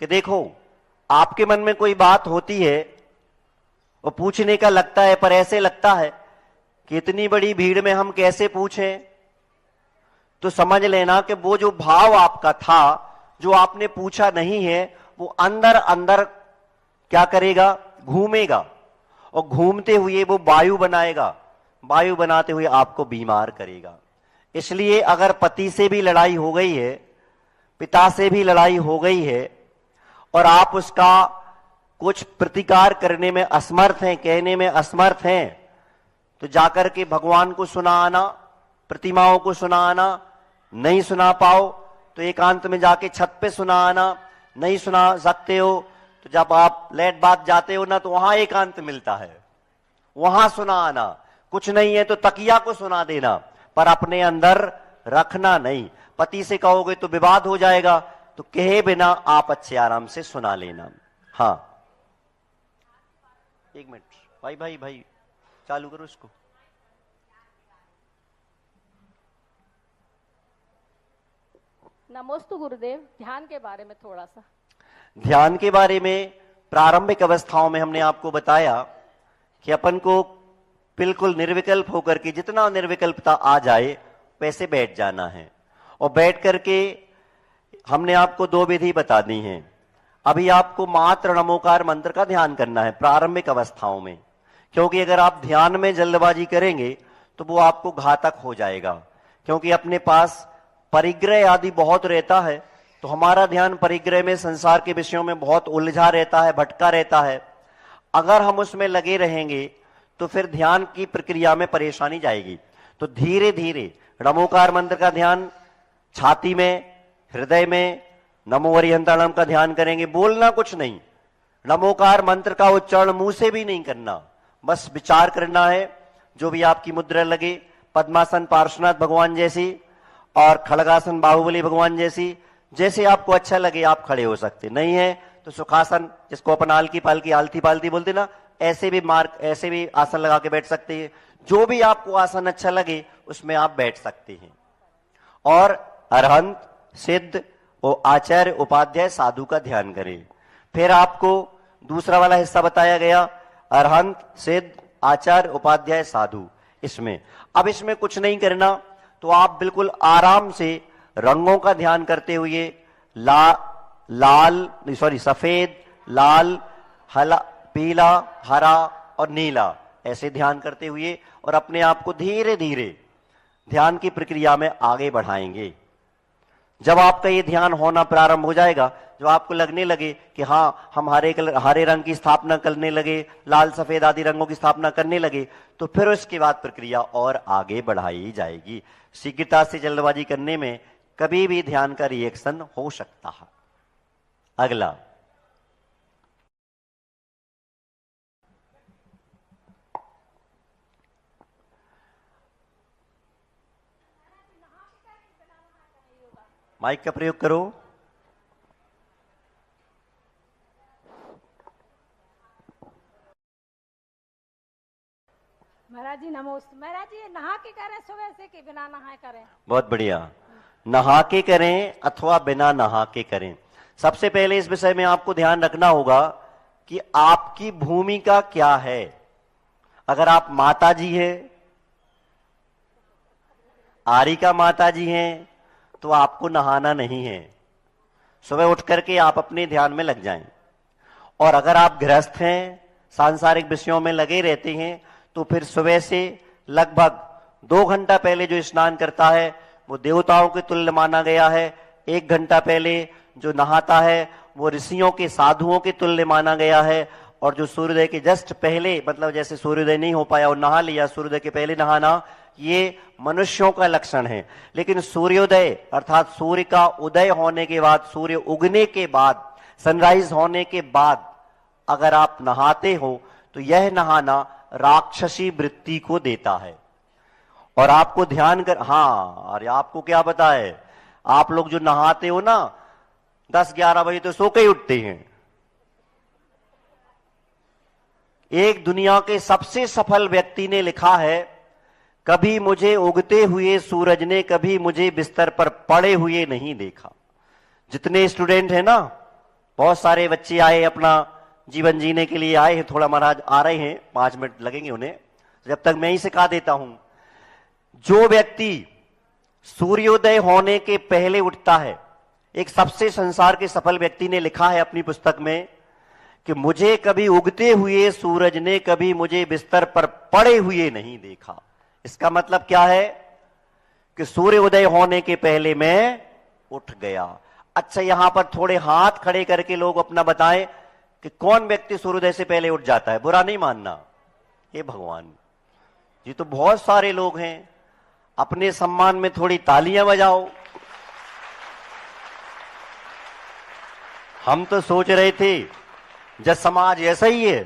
कि देखो, आपके मन में कोई बात होती है वो पूछने का लगता है, पर ऐसे लगता है कि इतनी बड़ी भीड़ में हम कैसे पूछें। तो समझ लेना कि वो जो भाव आपका था, जो आपने पूछा नहीं है, वो अंदर अंदर क्या करेगा, घूमेगा, और घूमते हुए वो वायु बनाएगा, वायु बनाते हुए आपको बीमार करेगा। इसलिए अगर पति से भी लड़ाई हो गई है, पिता से भी लड़ाई हो गई है, और आप उसका कुछ प्रतिकार करने में असमर्थ हैं, कहने में असमर्थ हैं, तो जाकर के भगवान को सुना आना, प्रतिमाओं को सुना आना। नहीं सुना पाओ तो एकांत में जाके छत पे सुना आना। नहीं सुना सकते हो तो जब आप लेट बात जाते हो ना, तो वहां एकांत मिलता है, वहां सुना आना। कुछ नहीं है तो तकिया को सुना देना, पर अपने अंदर रखना नहीं। पति से कहोगे तो विवाद हो जाएगा, तो कहे बिना आप अच्छे आराम से सुना लेना। हाँ, एक मिनट भाई भाई भाई चालू करो इसको। नमोस्तु गुरुदेव, ध्यान के बारे में थोड़ा सा। ध्यान के बारे में प्रारंभिक अवस्थाओं में हमने आपको बताया कि अपन को बिल्कुल निर्विकल्प होकर के, जितना निर्विकल्पता आ जाए वैसे बैठ जाना है। और बैठ करके हमने आपको 2 विधि बता दी हैं। अभी आपको मात्र नमोकार मंत्र का ध्यान करना है प्रारंभिक अवस्थाओं में, क्योंकि अगर आप ध्यान में जल्दबाजी करेंगे तो वो आपको घातक हो जाएगा। क्योंकि अपने पास परिग्रह आदि बहुत रहता है, तो हमारा ध्यान परिग्रह में, संसार के विषयों में बहुत उलझा रहता है, भटका रहता है। अगर हम उसमें लगे रहेंगे तो फिर ध्यान की प्रक्रिया में परेशानी जाएगी। तो धीरे धीरे नमोकार मंत्र का ध्यान छाती में, हृदय में नमो अरिहंताणम का ध्यान करेंगे। बोलना कुछ नहीं, नमोकार मंत्र का उच्चारण मुंह से भी नहीं करना, बस विचार करना है। जो भी आपकी मुद्रा लगे, पद्मासन पार्श्वनाथ भगवान जैसी और खड़गासन बाहुबली भगवान जैसी, जैसे आपको अच्छा लगे आप खड़े हो सकते। नहीं है तो सुखासन, जिसको अपन आलकी पालकी आलती पालती बोलते ना, ऐसे भी आसन लगा के बैठ सकते हैं। जो भी आपको आसन अच्छा लगे उसमें आप बैठ सकते हैं। और अरहंत, सिद्ध और आचार्य, उपाध्याय, साधु का ध्यान करें। फिर आपको दूसरा वाला हिस्सा बताया गया, अरहंत, सिद्ध, आचार्य, उपाध्याय, साधु। इसमें कुछ नहीं करना, तो आप बिल्कुल आराम से रंगों का ध्यान करते हुए सफेद, लाल, पीला, हरा और नीला, ऐसे ध्यान करते हुए और अपने आप को धीरे धीरे ध्यान की प्रक्रिया में आगे बढ़ाएंगे। जब आपका ये ध्यान होना प्रारंभ हो जाएगा, जो आपको लगने लगे कि हाँ हम हरे रंग की स्थापना करने लगे, लाल सफेद आदि रंगों की स्थापना करने लगे, तो फिर उसके बाद प्रक्रिया और आगे बढ़ाई जाएगी। शीघ्रता से जल्दबाजी करने में कभी भी ध्यान का रिएक्शन हो सकता है। अगला, माइक का प्रयोग करो। महाराज जी नमोस्तु। महाराज जी नहा के करें सुबह से कि बिना नहाए करें? बहुत बढ़िया, नहा के करें अथवा बिना नहा के करें। सबसे पहले इस विषय में आपको ध्यान रखना होगा कि आपकी भूमिका क्या है। अगर आप माता जी हैं, आरिका माता जी हैं, तो आपको नहाना नहीं है। सुबह उठ करके आप अपने ध्यान में लग जाएं। और अगर आप गृहस्थ हैं, सांसारिक विषयों में लगे रहते हैं, तो फिर सुबह से लगभग 2 घंटा पहले जो स्नान करता है वो देवताओं के तुल्य माना गया है। 1 घंटा पहले जो नहाता है वो ऋषियों के, साधुओं के तुल्य माना गया है। और जो सूर्योदय के जस्ट पहले, मतलब जैसे सूर्योदय नहीं हो पाया और नहा लिया, सूर्योदय के पहले नहाना, ये मनुष्यों का लक्षण है। लेकिन सूर्योदय अर्थात सूर्य का उदय होने के बाद, सूर्य उगने के बाद, सनराइज होने के बाद अगर आप नहाते हो तो यह नहाना राक्षसी वृत्ति को देता है। और आपको ध्यान कर, हाँ, अरे आपको क्या पता है, आप लोग जो नहाते हो ना 10-11 बजे तो सो के ही उठते हैं। एक दुनिया के सबसे सफल व्यक्ति ने लिखा है, कभी मुझे उगते हुए सूरज ने कभी मुझे बिस्तर पर पड़े हुए नहीं देखा। जितने स्टूडेंट हैं ना, बहुत सारे बच्चे आए अपना जीवन जीने के लिए आए हैं, थोड़ा महाराज आ रहे हैं, 5 मिनट लगेंगे उन्हें, जब तक मैं ही सिखा देता हूं। जो व्यक्ति सूर्योदय होने के पहले उठता है, एक सबसे संसार के सफल व्यक्ति ने लिखा है अपनी पुस्तक में कि मुझे कभी उगते हुए सूरज ने कभी मुझे बिस्तर पर पड़े हुए नहीं देखा। इसका मतलब क्या है कि सूर्योदय होने के पहले मैं उठ गया। अच्छा, यहां पर थोड़े हाथ खड़े करके लोग अपना बताएं कि कौन व्यक्ति सूर्योदय से पहले उठ जाता है। बुरा नहीं मानना, हे भगवान, ये तो बहुत सारे लोग हैं। अपने सम्मान में थोड़ी तालियां बजाओ। हम तो सोच रहे थे जब समाज ऐसा ही है,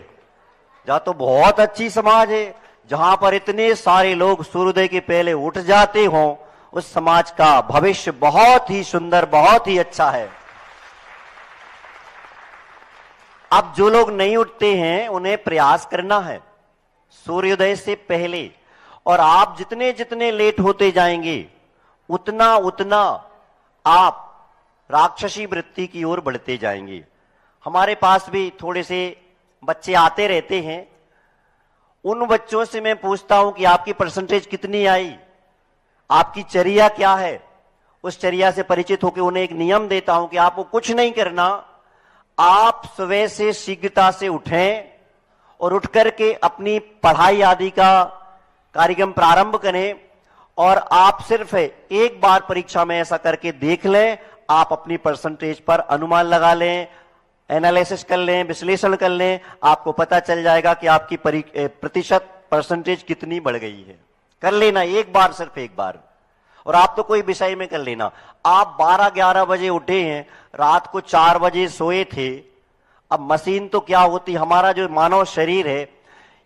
जहां तो बहुत अच्छी समाज है, जहां पर इतने सारे लोग सूर्योदय के पहले उठ जाते हों, उस समाज का भविष्य बहुत ही सुंदर, बहुत ही अच्छा है। अब जो लोग नहीं उठते हैं उन्हें प्रयास करना है सूर्योदय से पहले, और आप जितने जितने लेट होते जाएंगे उतना उतना आप राक्षसी वृत्ति की ओर बढ़ते जाएंगे। हमारे पास भी थोड़े से बच्चे आते रहते हैं, उन बच्चों से मैं पूछता हूं कि आपकी परसेंटेज कितनी आई, आपकी चर्या क्या है। उस चर्या से परिचित होकर उन्हें एक नियम देता हूं कि आपको कुछ नहीं करना, आप सुबह से शीघ्रता से उठें और उठ करके अपनी पढ़ाई आदि का कार्यक्रम प्रारंभ करें, और आप सिर्फ एक बार परीक्षा में ऐसा करके देख लें, आप अपनी परसेंटेज पर अनुमान लगा लें, एनालिसिस कर लें, विश्लेषण कर लें, आपको पता चल जाएगा कि आपकी प्रतिशत परसेंटेज कितनी बढ़ गई है। कर लेना एक बार, सिर्फ एक बार। और आप तो कोई विषय में कर लेना। आप 12-11 बजे उठे हैं, रात को 4 बजे सोए थे। अब मशीन तो क्या होती, हमारा जो मानव शरीर है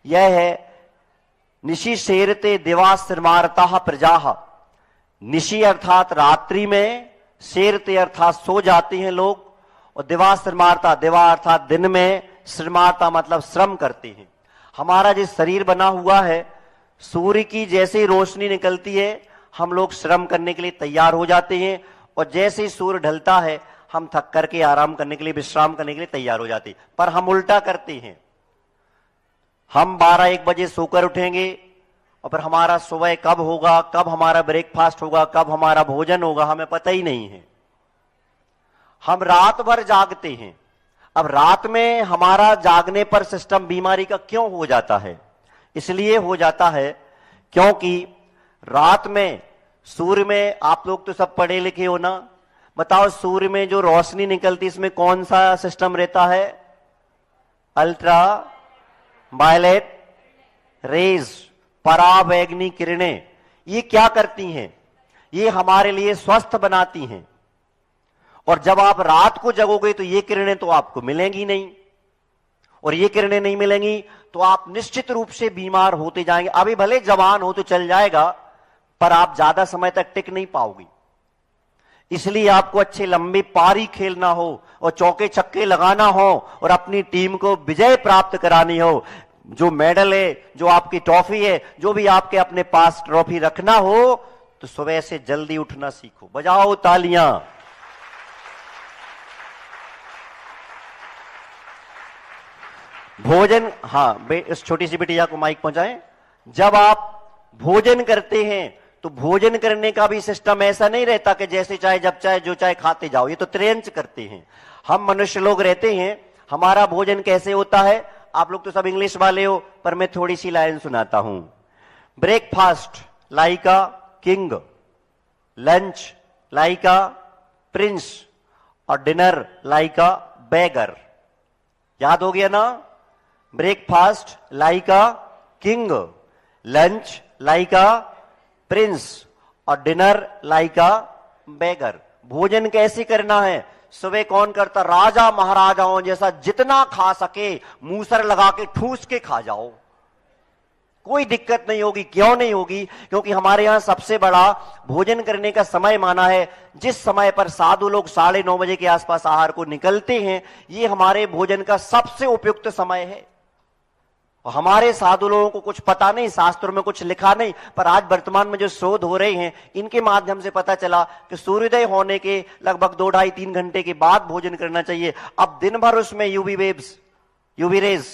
यह है निशि शेरते दिवा श्रमारता प्रजाह। निशि अर्थात रात्रि में, शेरते अर्थात सो जाते हैं लोग, और दिवा श्रमारता, दिवा अर्थात दिन में, श्रमारता मतलब श्रम करते हैं। हमारा जो शरीर बना हुआ है, सूर्य की जैसे ही रोशनी निकलती है हम लोग श्रम करने के लिए तैयार हो जाते हैं, और जैसे ही सूर्य ढलता है हम थक करके आराम करने के लिए, विश्राम करने के लिए तैयार हो जाते हैं। पर हम उल्टा करते हैं, हम 12-1 बजे सोकर उठेंगे और फिर हमारा सुबह कब होगा, कब हमारा ब्रेकफास्ट होगा, कब हमारा भोजन होगा, हमें पता ही नहीं है। हम रात भर जागते हैं। अब रात में हमारा जागने पर सिस्टम बीमारी का क्यों हो जाता है? इसलिए हो जाता है क्योंकि रात में सूर्य में, आप लोग तो सब पढ़े लिखे हो ना, बताओ सूर्य में जो रोशनी निकलती इसमें कौन सा सिस्टम रहता है? अल्ट्रा वायलेट रेज, पराबैंगनी किरणें। ये क्या करती हैं? ये हमारे लिए स्वस्थ बनाती हैं, और जब आप रात को जगोगे तो ये किरणें तो आपको मिलेंगी नहीं, और ये किरणें नहीं मिलेंगी तो आप निश्चित रूप से बीमार होते जाएंगे। अभी भले जवान हो तो चल जाएगा, पर आप ज्यादा समय तक टिक नहीं पाओगे। इसलिए आपको अच्छे लंबे पारी खेलना हो और चौके छक्के लगाना हो और अपनी टीम को विजय प्राप्त करानी हो, जो मेडल है, जो आपकी ट्रॉफी है, जो भी आपके अपने पास ट्रॉफी रखना हो, तो सुबह से जल्दी उठना सीखो। बजाओ तालियां। भोजन, हाँ, इस छोटी सी बिटिया को माइक पहुंचाएं। जब आप भोजन करते हैं तो भोजन करने का भी सिस्टम ऐसा नहीं रहता कि जैसे चाहे जब चाहे जो चाहे खाते जाओ। ये तो त्रेंच करते हैं। हम मनुष्य लोग रहते हैं, हमारा भोजन कैसे होता है? आप लोग तो सब इंग्लिश वाले हो, पर मैं थोड़ी सी लाइन सुनाता हूं। Breakfast like a king, lunch like a prince, और डिनर लाइक अ बेगर। याद हो गया ना? Breakfast like a king, lunch like a prince, और डिनर लाइक अ बेगर। भोजन कैसे करना है? सुबह कौन करता? राजा महाराजाओं जैसा जितना खा सके मूसर लगा के ठूस के खा जाओ, कोई दिक्कत नहीं होगी। क्यों नहीं होगी? क्योंकि हमारे यहां सबसे बड़ा भोजन करने का समय माना है जिस समय पर साधु लोग 9:30 बजे के आसपास आहार को निकलते हैं, ये हमारे भोजन का सबसे उपयुक्त समय है। हमारे साधु लोगों को कुछ पता नहीं, शास्त्रों में कुछ लिखा नहीं, पर आज वर्तमान में जो शोध हो रहे हैं इनके माध्यम से पता चला कि सूर्योदय होने के लगभग 2-2.5-3 घंटे के बाद भोजन करना चाहिए। अब दिन भर उसमें यूवी वेव्स यूवी रेज,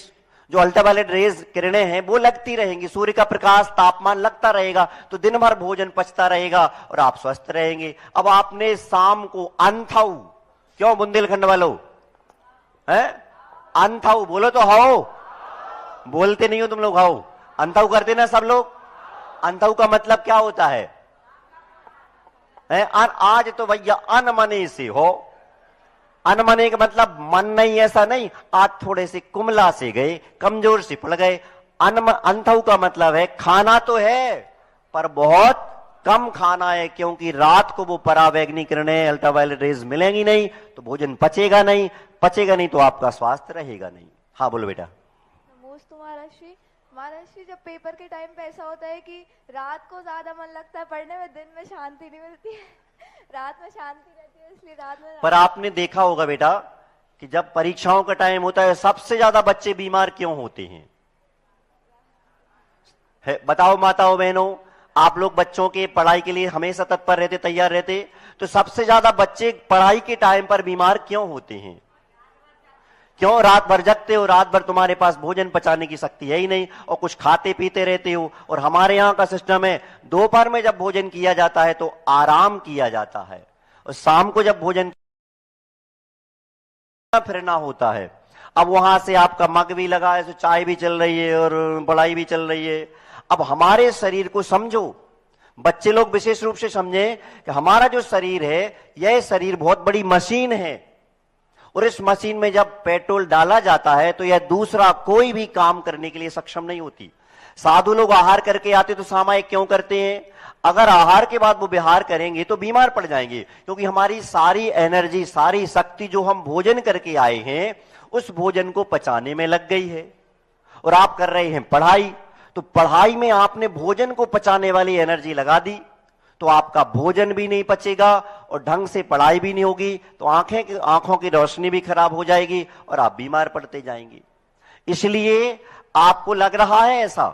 जो अल्ट्रावायलेट रेज किरणें हैं वो लगती रहेंगी, सूर्य का प्रकाश, तापमान लगता रहेगा, तो दिन भर भोजन पचता रहेगा और आप स्वस्थ रहेंगे। अब आपने शाम को अनथाऊ, क्यों बुंदेलखंड वालों है, अनथाऊ बोलो तो हाओ, बोलते नहीं हो तुम लोग, हाओ अनथाऊ करते ना सब लोग। अनथाऊ का मतलब क्या होता है? आज तो भैया अनमने से हो, अनमने का मतलब मन नहीं, ऐसा नहीं, आज थोड़े से कुमला से गए, कमजोर से पड़ गए। अनथाऊ का मतलब है खाना तो है पर बहुत कम खाना है, क्योंकि रात को वो परावैंगनी किरणें अल्ट्रावायलेट रेज मिलेंगी नहीं, तो भोजन पचेगा नहीं, पचेगा नहीं तो आपका स्वास्थ्य रहेगा नहीं। हाँ बोलो बेटा। नमोस्तु महर्षि। महर्षि, जब पेपर के टाइम पे ऐसा होता है कि रात को ज्यादा मन लगता है पढ़ने में, दिन में शांति नहीं मिलती है, रात में शांति रहती है, इसलिए रात में। पर आपने देखा होगा बेटा कि जब परीक्षाओं का टाइम होता है सबसे ज्यादा बच्चे बीमार क्यों होते हैं? बताओ माताओं बहनों, आप लोग बच्चों के पढ़ाई के लिए हमेशा तत्पर रहते, तैयार रहते, तो सबसे ज्यादा बच्चे पढ़ाई के टाइम पर बीमार क्यों होते हैं? क्यों? रात भर जगते हो, रात भर तुम्हारे पास भोजन पचाने की शक्ति है ही नहीं और कुछ खाते पीते रहते हो। और हमारे यहाँ का सिस्टम है, दोपहर में जब भोजन किया जाता है तो आराम किया जाता है, और शाम को जब भोजन फिरना होता है। अब वहां से आपका मग भी लगा है, तो चाय भी चल रही है और पढ़ाई भी चल रही है। अब हमारे शरीर को समझो, बच्चे लोग विशेष रूप से समझे कि हमारा जो शरीर है, यह शरीर बहुत बड़ी मशीन है, और इस मशीन में जब पेट्रोल डाला जाता है तो यह दूसरा कोई भी काम करने के लिए सक्षम नहीं होती। साधु लोग आहार करके आते तो सामायिक क्यों करते हैं? अगर आहार के बाद वो विहार करेंगे तो बीमार पड़ जाएंगे, क्योंकि हमारी सारी एनर्जी, सारी शक्ति जो हम भोजन करके आए हैं उस भोजन को पचाने में लग गई है। और आप कर रहे हैं पढ़ाई, तो पढ़ाई में आपने भोजन को पचाने वाली एनर्जी लगा दी, तो आपका भोजन भी नहीं पचेगा और ढंग से पढ़ाई भी नहीं होगी, तो आंखों की रोशनी भी खराब हो जाएगी और आप बीमार पड़ते जाएंगे। इसलिए आपको लग रहा है ऐसा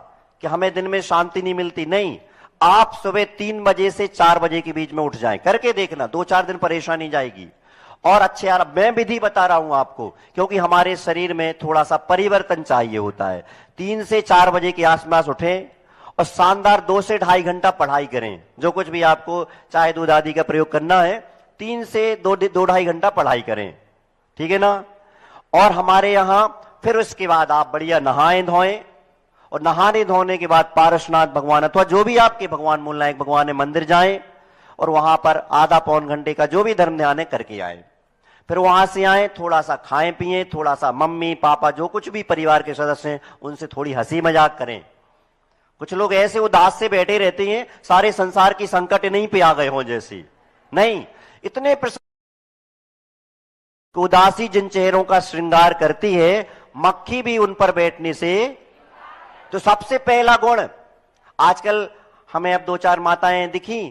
कि हमें दिन में शांति नहीं मिलती, नहीं, आप सुबह 3 बजे से 4 बजे के बीच में उठ जाएं, करके देखना, 2-4 दिन परेशानी जाएगी। और अच्छे यार, मैं विधि बता रहा हूं आपको, क्योंकि हमारे शरीर में थोड़ा सा परिवर्तन चाहिए होता है। 3 से 4 बजे के आसपास उठें और शानदार 2 से 2.5 घंटा पढ़ाई करें। जो कुछ भी आपको चाय दूध आदि का प्रयोग करना है, 3 से 2-2.5 घंटा पढ़ाई करें, ठीक है ना। और हमारे यहां फिर उसके बाद आप बढ़िया नहाएं धोएं, और नहाने धोने के बाद पारसनाथ भगवान अथवा जो भी आपके भगवान मूल नायक भगवान है मंदिर जाएं, और वहां पर आधा पौन घंटे का जो भी धर्म ध्यान है करके आए। फिर वहां से आए, थोड़ा सा खाएं पिए, थोड़ा सा मम्मी पापा जो कुछ भी परिवार के सदस्य हैं उनसे थोड़ी हंसी मजाक करें। कुछ लोग ऐसे उदास से बैठे रहते हैं, सारे संसार की संकट नहीं पे आ गए हों जैसी, नहीं, इतने उदासी जिन चेहरों का श्रृंगार करती है, मक्खी भी उन पर बैठने से। तो सबसे पहला गुण, आजकल हमें अब 2-4 माताएं दिखी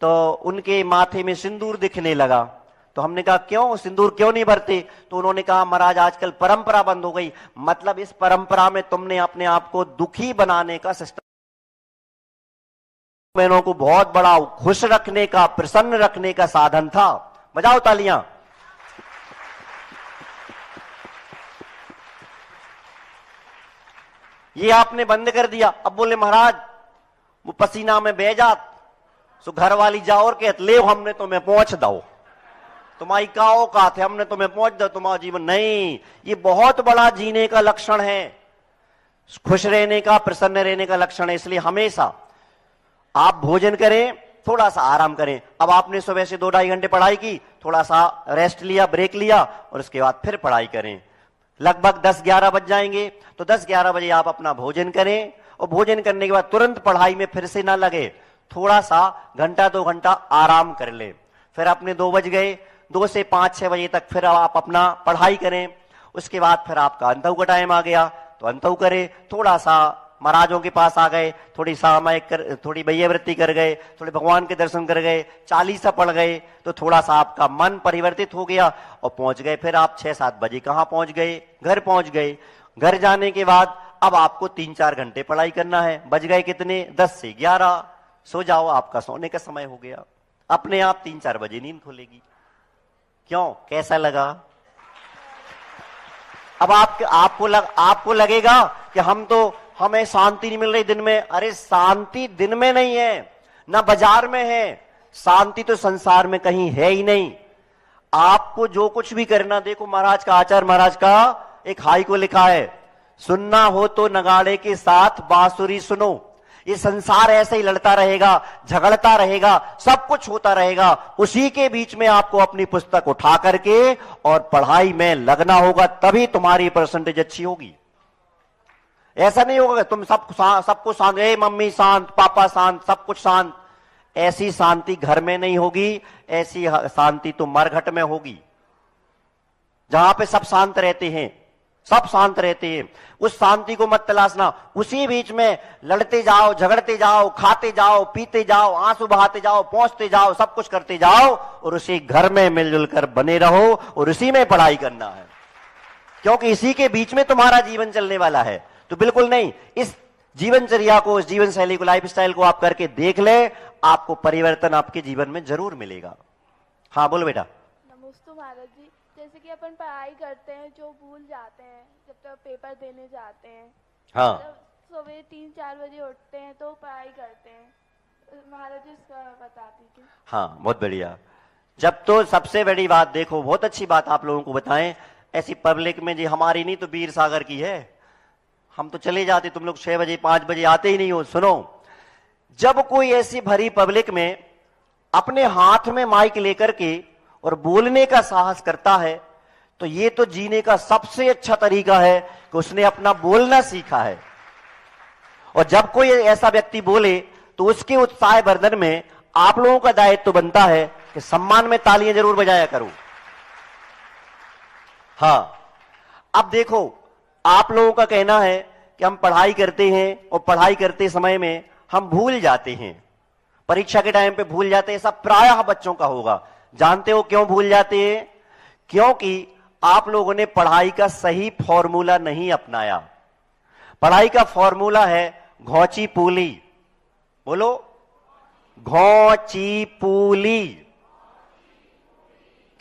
तो उनके माथे में सिंदूर दिखने लगा, तो हमने कहा क्यों सिंदूर क्यों नहीं भरते? तो उन्होंने कहा महाराज आजकल परंपरा बंद हो गई। मतलब इस परंपरा में तुमने अपने आप को दुखी बनाने का सिस्टम, बहनों को बहुत बड़ा खुश रखने का, प्रसन्न रखने का साधन था। बजाओ तालियां। ये आपने बंद कर दिया। अब बोले महाराज वो पसीना में बह जात, सो घर वाली जाओ और कहते ले हमने तुम्हें पहुंच दो, तुम्हारी का औकात है, हमने तुम्हें पहुंच दो, तुम्हारा जीवन नहीं। ये बहुत बड़ा जीने का लक्षण है, खुश रहने का, प्रसन्न रहने का लक्षण है। इसलिए हमेशा आप भोजन करें, थोड़ा सा आराम करें। अब आपने सुबह से 2-2.5 घंटे पढ़ाई की, थोड़ा सा रेस्ट लिया, ब्रेक लिया, और उसके बाद फिर पढ़ाई करें। लगभग 10-11 बज जाएंगे, तो 10-11 बजे आप अपना भोजन करें, और भोजन करने के बाद तुरंत पढ़ाई में फिर से ना लगे, थोड़ा सा 1-2 घंटा आराम कर ले। फिर अपने 2 बज गए, 2 से 5-6 बजे तक फिर आप अपना पढ़ाई करें। उसके बाद फिर आपका अंतव का टाइम आ गया, तो अंतव करें। थोड़ा सा महाराजों के पास आ गए, थोड़ी सामायिक थोड़ी वैयावृत्ति कर गए, थोड़े भगवान के दर्शन कर गए, 40 पढ़ गए, तो थोड़ा सा आपका मन परिवर्तित हो गया, और पहुंच गए फिर आप 6-7 बजे कहां पहुंच गए? घर पहुंच गए। घर जाने के बाद अब आपको 3-4 घंटे पढ़ाई करना है। बज गए कितने? 10 से 11। सो जाओ, आपका सोने का समय हो गया। अपने आप 3-4 बजे नींद खुलेगी। क्यों? कैसा लगा? अब आपको लगेगा कि हमें शांति नहीं मिल रही दिन में। अरे शांति दिन में नहीं है, ना बाजार में है, शांति तो संसार में कहीं है ही नहीं। आपको जो कुछ भी करना, देखो महाराज का, आचार्य महाराज का एक हाई को लिखा है, सुनना हो तो नगाड़े के साथ बांसुरी सुनो। ये संसार ऐसे ही लड़ता रहेगा, झगड़ता रहेगा, सब कुछ होता रहेगा। उसी के बीच में आपको अपनी पुस्तक उठा करके और पढ़ाई में लगना होगा, तभी तुम्हारी परसेंटेज अच्छी होगी। ऐसा नहीं होगा कि तुम सबको शांत, मम्मी शांत, पापा शांत, सब कुछ शांत। ऐसी शांति घर में नहीं होगी, ऐसी शांति तो मरघट में होगी, जहां पे सब शांत रहते हैं, सब शांत रहते हैं। उस शांति को मत तलाशना, उसी बीच में लड़ते जाओ, झगड़ते जाओ, खाते जाओ, पीते जाओ, आंसू बहाते जाओ, पहुंचते जाओ, सब कुछ करते जाओ, और उसी घर में मिलजुल कर बने रहो और उसी में पढ़ाई करना है, क्योंकि इसी के बीच में तुम्हारा जीवन चलने वाला है। तो बिल्कुल नहीं, इस जीवनचर्या को, इस जीवन शैली को, लाइफ स्टाइल को आप करके देख ले, आपको परिवर्तन आपके जीवन में जरूर मिलेगा। हाँ बोलो बेटा। नमस्ते महाराज जी, जैसे कि अपन पढ़ाई करते हैं, जो भूल जाते हैं जब तक पेपर देने जाते हैं। हाँ, सुबह 3-4 बजे उठते हैं तो पढ़ाई करते हैं। महाराज जी इसका बता दीजिए। हाँ बहुत बढ़िया। जब तो सबसे बड़ी बात देखो, बहुत अच्छी बात आप लोगों को बताएं, ऐसी पब्लिक में जी हमारी नहीं तो वीर सागर की है, हम तो चले जाते, तुम लोग 6 बजे 5 बजे आते ही नहीं हो। सुनो, जब कोई ऐसी भरी पब्लिक में अपने हाथ में माइक लेकर के और बोलने का साहस करता है, तो ये तो जीने का सबसे अच्छा तरीका है कि उसने अपना बोलना सीखा है। और जब कोई ऐसा व्यक्ति बोले तो उसके उत्साह वर्धन में आप लोगों का दायित्व बनता है कि सम्मान में तालियां जरूर बजाया करो। हाँ, अब देखो, आप लोगों का कहना है कि हम पढ़ाई करते हैं और पढ़ाई करते समय में हम भूल जाते हैं, परीक्षा के टाइम पे भूल जाते हैं। ऐसा प्रायः बच्चों का होगा। जानते हो क्यों भूल जाते हैं? क्योंकि आप लोगों ने पढ़ाई का सही फॉर्मूला नहीं अपनाया। पढ़ाई का फॉर्मूला है घौची पूली। बोलो, घौची पूली।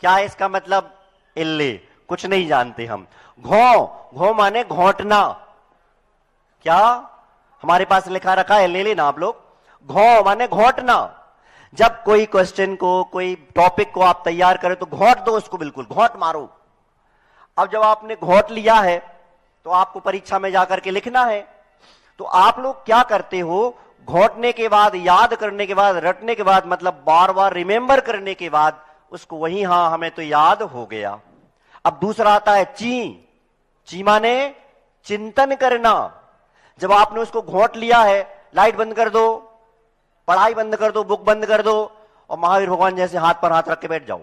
क्या है इसका मतलब? इल्ले, कुछ नहीं जानते हम। घौ माने घोंटना। क्या हमारे पास लिखा रखा है, ले लेना आप लोग। घौ माने घोंटना। जब कोई क्वेश्चन को, कोई टॉपिक को आप तैयार करें तो घोंट दो उसको, बिल्कुल घोंट मारो। अब जब आपने घोंट लिया है तो आपको परीक्षा में जाकर के लिखना है। तो आप लोग क्या करते हो? घोंटने के बाद, याद करने के बाद, रटने के बाद, मतलब बार बार रिमेंबर करने के बाद उसको वही, हाँ हमें तो याद हो गया। अब दूसरा आता है ची। ची माने चिंतन करना। जब आपने उसको घोंट लिया है, लाइट बंद कर दो, पढ़ाई बंद कर दो, बुक बंद कर दो और महावीर भगवान जैसे हाथ पर हाथ रख के बैठ जाओ।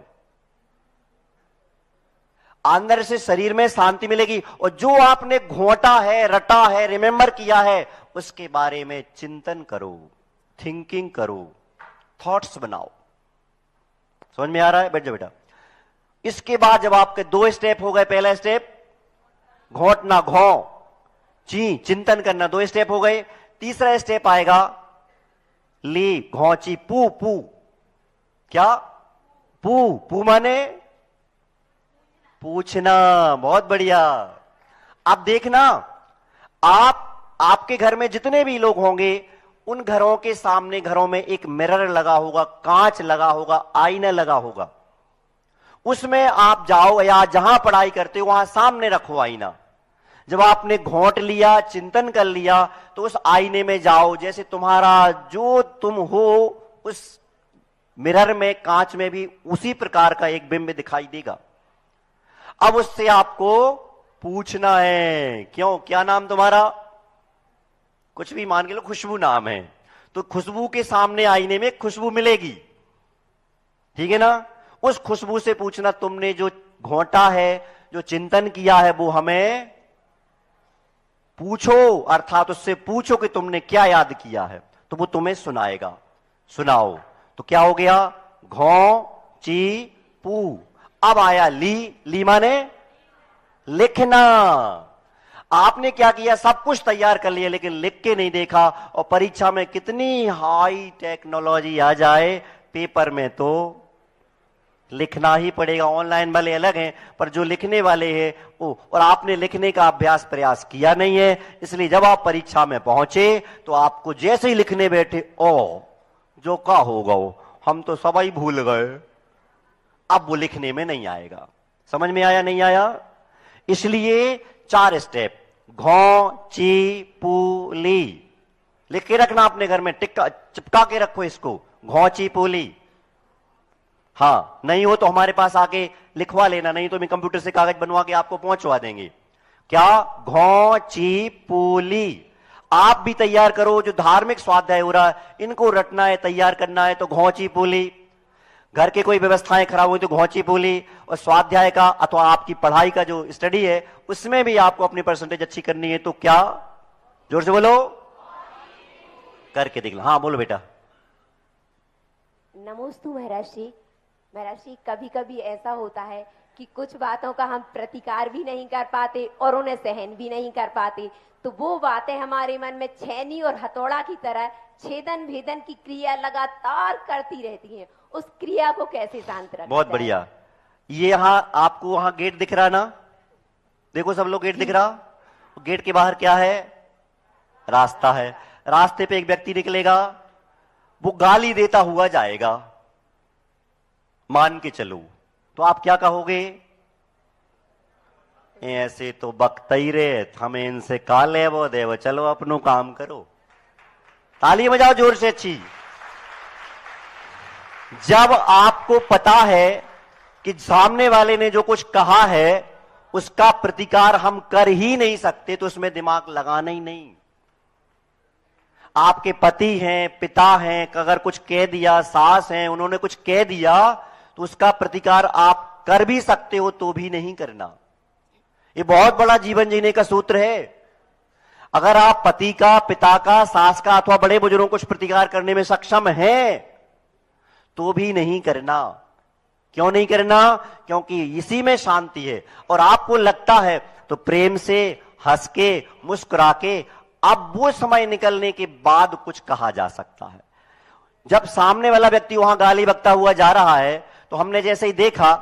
अंदर से शरीर में शांति मिलेगी। और जो आपने घोंटा है, रटा है, रिमेंबर किया है, उसके बारे में चिंतन करो, थिंकिंग करो, थॉट्स बनाओ। समझ में आ रहा है? बैठ जाओ बेटा। इसके बाद जब आपके 2 स्टेप हो गए, पहला स्टेप घोंटना, घौ ची, चिंतन करना, 2 स्टेप हो गए। तीसरा स्टेप आएगा ली, घौची, पू। पू क्या? पू। पू माने पूछना। बहुत बढ़िया। अब देखना, आपके घर में जितने भी लोग होंगे, उन घरों के सामने, घरों में एक मिरर लगा होगा, कांच लगा होगा, आईना लगा होगा। उसमें आप जाओ, या जहां पढ़ाई करते हो वहां सामने रखो आईना। जब आपने घोंट लिया, चिंतन कर लिया, तो उस आईने में जाओ। जैसे तुम्हारा जो तुम हो, उस मिरर में, कांच में भी उसी प्रकार का एक बिंब दिखाई देगा। अब उससे आपको पूछना है, क्यों, क्या नाम तुम्हारा? कुछ भी मान के लो, खुशबू नाम है। तो खुशबू के सामने आईने में खुशबू मिलेगी, ठीक है ना? उस खुशबू से पूछना, तुमने जो घोंटा है, जो चिंतन किया है, वो हमें पूछो। अर्थात उससे पूछो कि तुमने क्या याद किया है, तो वो तुम्हें सुनाएगा। सुनाओ। तो क्या हो गया? घौ ची पू। अब आया ली। ली माने लिखना। आपने क्या किया? सब कुछ तैयार कर लिया, लेकिन लिख के नहीं देखा। और परीक्षा में कितनी हाई टेक्नोलॉजी आ जाए, पेपर में तो लिखना ही पड़ेगा। ऑनलाइन वाले अलग हैं, पर जो लिखने वाले हैं वो, और आपने लिखने का अभ्यास प्रयास किया नहीं है, इसलिए जब आप परीक्षा में पहुंचे तो आपको जैसे ही लिखने बैठे, ओ जो का होगा वो हम तो सब ही भूल गए, अब वो लिखने में नहीं आएगा। समझ में आया नहीं आया? इसलिए 4 स्टेप, घौ ची पू ली लिख के रखना अपने घर में, टिक्का चिपका के रखो इसको, घौ ची पू ली। हाँ, नहीं हो तो हमारे पास आके लिखवा लेना, नहीं तो मैं कंप्यूटर से कागज बनवा के आपको पहुंचवा देंगे। क्या? घौ ची पू ली। आप भी तैयार करो, जो धार्मिक स्वाध्याय हो रहा है इनको रटना है, तैयार करना है, तो घौ ची पू ली। घर के कोई व्यवस्थाएं खराब हुई तो घौ ची पू ली। और स्वाध्याय का अथवा आपकी पढ़ाई का जो स्टडी है उसमें भी आपको अपनी परसेंटेज अच्छी करनी है, तो क्या? जोर से बोलो, करके दिखला। हाँ बोलो बेटा। नमोस्तु महाराज जी। महाराज जी, कभी कभी ऐसा होता है कि कुछ बातों का हम प्रतिकार भी नहीं कर पाते और उन्हें सहन भी नहीं कर पाते, तो वो बातें हमारे मन में छेनी और हथौड़ा की तरह छेदन भेदन की क्रिया लगातार करती रहती हैं। उस क्रिया को कैसे शांत रखें? बहुत बढ़िया। ये यहां आपको वहां गेट दिख रहा ना, देखो सब लोग, गेट दिख रहा। गेट के बाहर क्या है? रास्ता है। रास्ते पे एक व्यक्ति निकलेगा, वो गाली देता हुआ जाएगा, मान के चलो, तो आप क्या कहोगे? ऐसे तो बकता ही रे, हमें इनसे का लेवो देवो, चलो अपनो काम करो। ताली बजाओ जोर से अच्छी। जब आपको पता है कि सामने वाले ने जो कुछ कहा है उसका प्रतिकार हम कर ही नहीं सकते, तो उसमें दिमाग लगाना ही नहीं। आपके पति हैं, पिता हैं, अगर कुछ कह दिया, सास हैं, उन्होंने कुछ कह दिया, तो उसका प्रतिकार आप कर भी सकते हो तो भी नहीं करना। ये बहुत बड़ा जीवन जीने का सूत्र है। अगर आप पति का, पिता का, सास का अथवा बड़े बुजुर्गों को कुछ प्रतिकार करने में सक्षम हैं तो भी नहीं करना। क्यों नहीं करना? क्योंकि इसी में शांति है। और आपको लगता है तो प्रेम से, हंस के, मुस्कुरा के, अब वो समय निकलने के बाद कुछ कहा जा सकता है। जब सामने वाला व्यक्ति वहां गाली बकता हुआ जा रहा है तो हमने जैसे ही देखा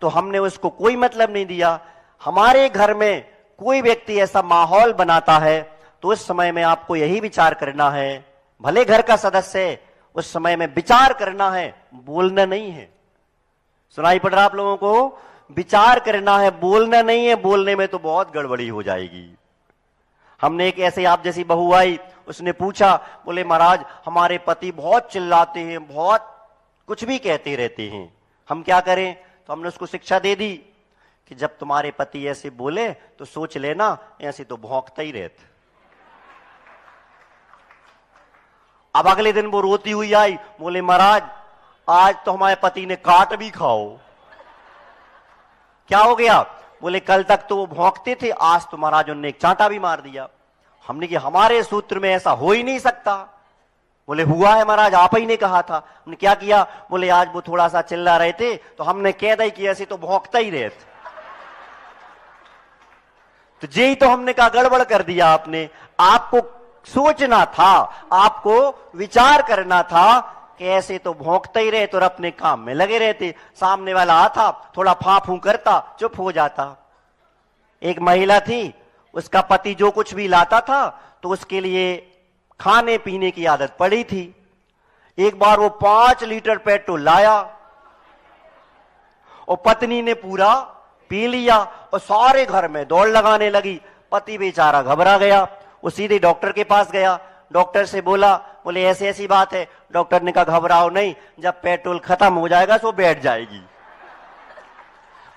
तो हमने उसको कोई मतलब नहीं दिया। हमारे घर में कोई व्यक्ति ऐसा माहौल बनाता है तो उस समय में आपको यही विचार करना है, भले घर का सदस्य है, उस समय में विचार करना है, बोलना नहीं है। सुनाई पड़ रहा आप लोगों को? विचार करना है, बोलना नहीं है। बोलने में तो बहुत गड़बड़ी हो जाएगी। हमने एक ऐसे आप जैसी बहू आई, उसने पूछा, बोले महाराज हमारे पति बहुत चिल्लाते हैं, बहुत कुछ भी कहते रहते हैं, हम क्या करें? तो हमने उसको शिक्षा दे दी कि जब तुम्हारे पति ऐसे बोले तो सोच लेना ऐसे तो भौंकता ही रहते। अब अगले दिन वो रोती हुई आई, बोले महाराज आज तो हमारे पति ने काट भी खाओ। क्या हो गया? बोले कल तक तो वो भौंकते थे, आज तो महाराज उन्होंने एक चांटा भी मार दिया। हमने कि हमारे सूत्र में ऐसा हो ही नहीं सकता। बोले हुआ है महाराज, आप ही ने कहा था। हमने क्या किया? बोले आज वो थोड़ा सा चिल्ला रहे थे तो हमने कह दी कि ऐसे तो भौंकता ही रहते। तो यही तो हमने कहा गड़बड़ कर दिया आपने। आपको सोचना था, आपको विचार करना था कि ऐसे तो भौंकते ही रहते और अपने काम में लगे रहते। सामने वाला आता, थोड़ा फाफू करता, चुप हो जाता। एक महिला थी, उसका पति जो कुछ भी लाता था तो उसके लिए खाने पीने की आदत पड़ी थी। एक बार वो 5 लीटर पेट्रोल लाया और पत्नी ने पूरा पी लिया और सारे घर में दौड़ लगाने लगी। पति बेचारा घबरा गया, वो सीधे डॉक्टर के पास गया। डॉक्टर से बोला, बोले ऐसी ऐसी बात है। डॉक्टर ने कहा घबराओ नहीं, जब पेट्रोल खत्म हो जाएगा तो बैठ जाएगी।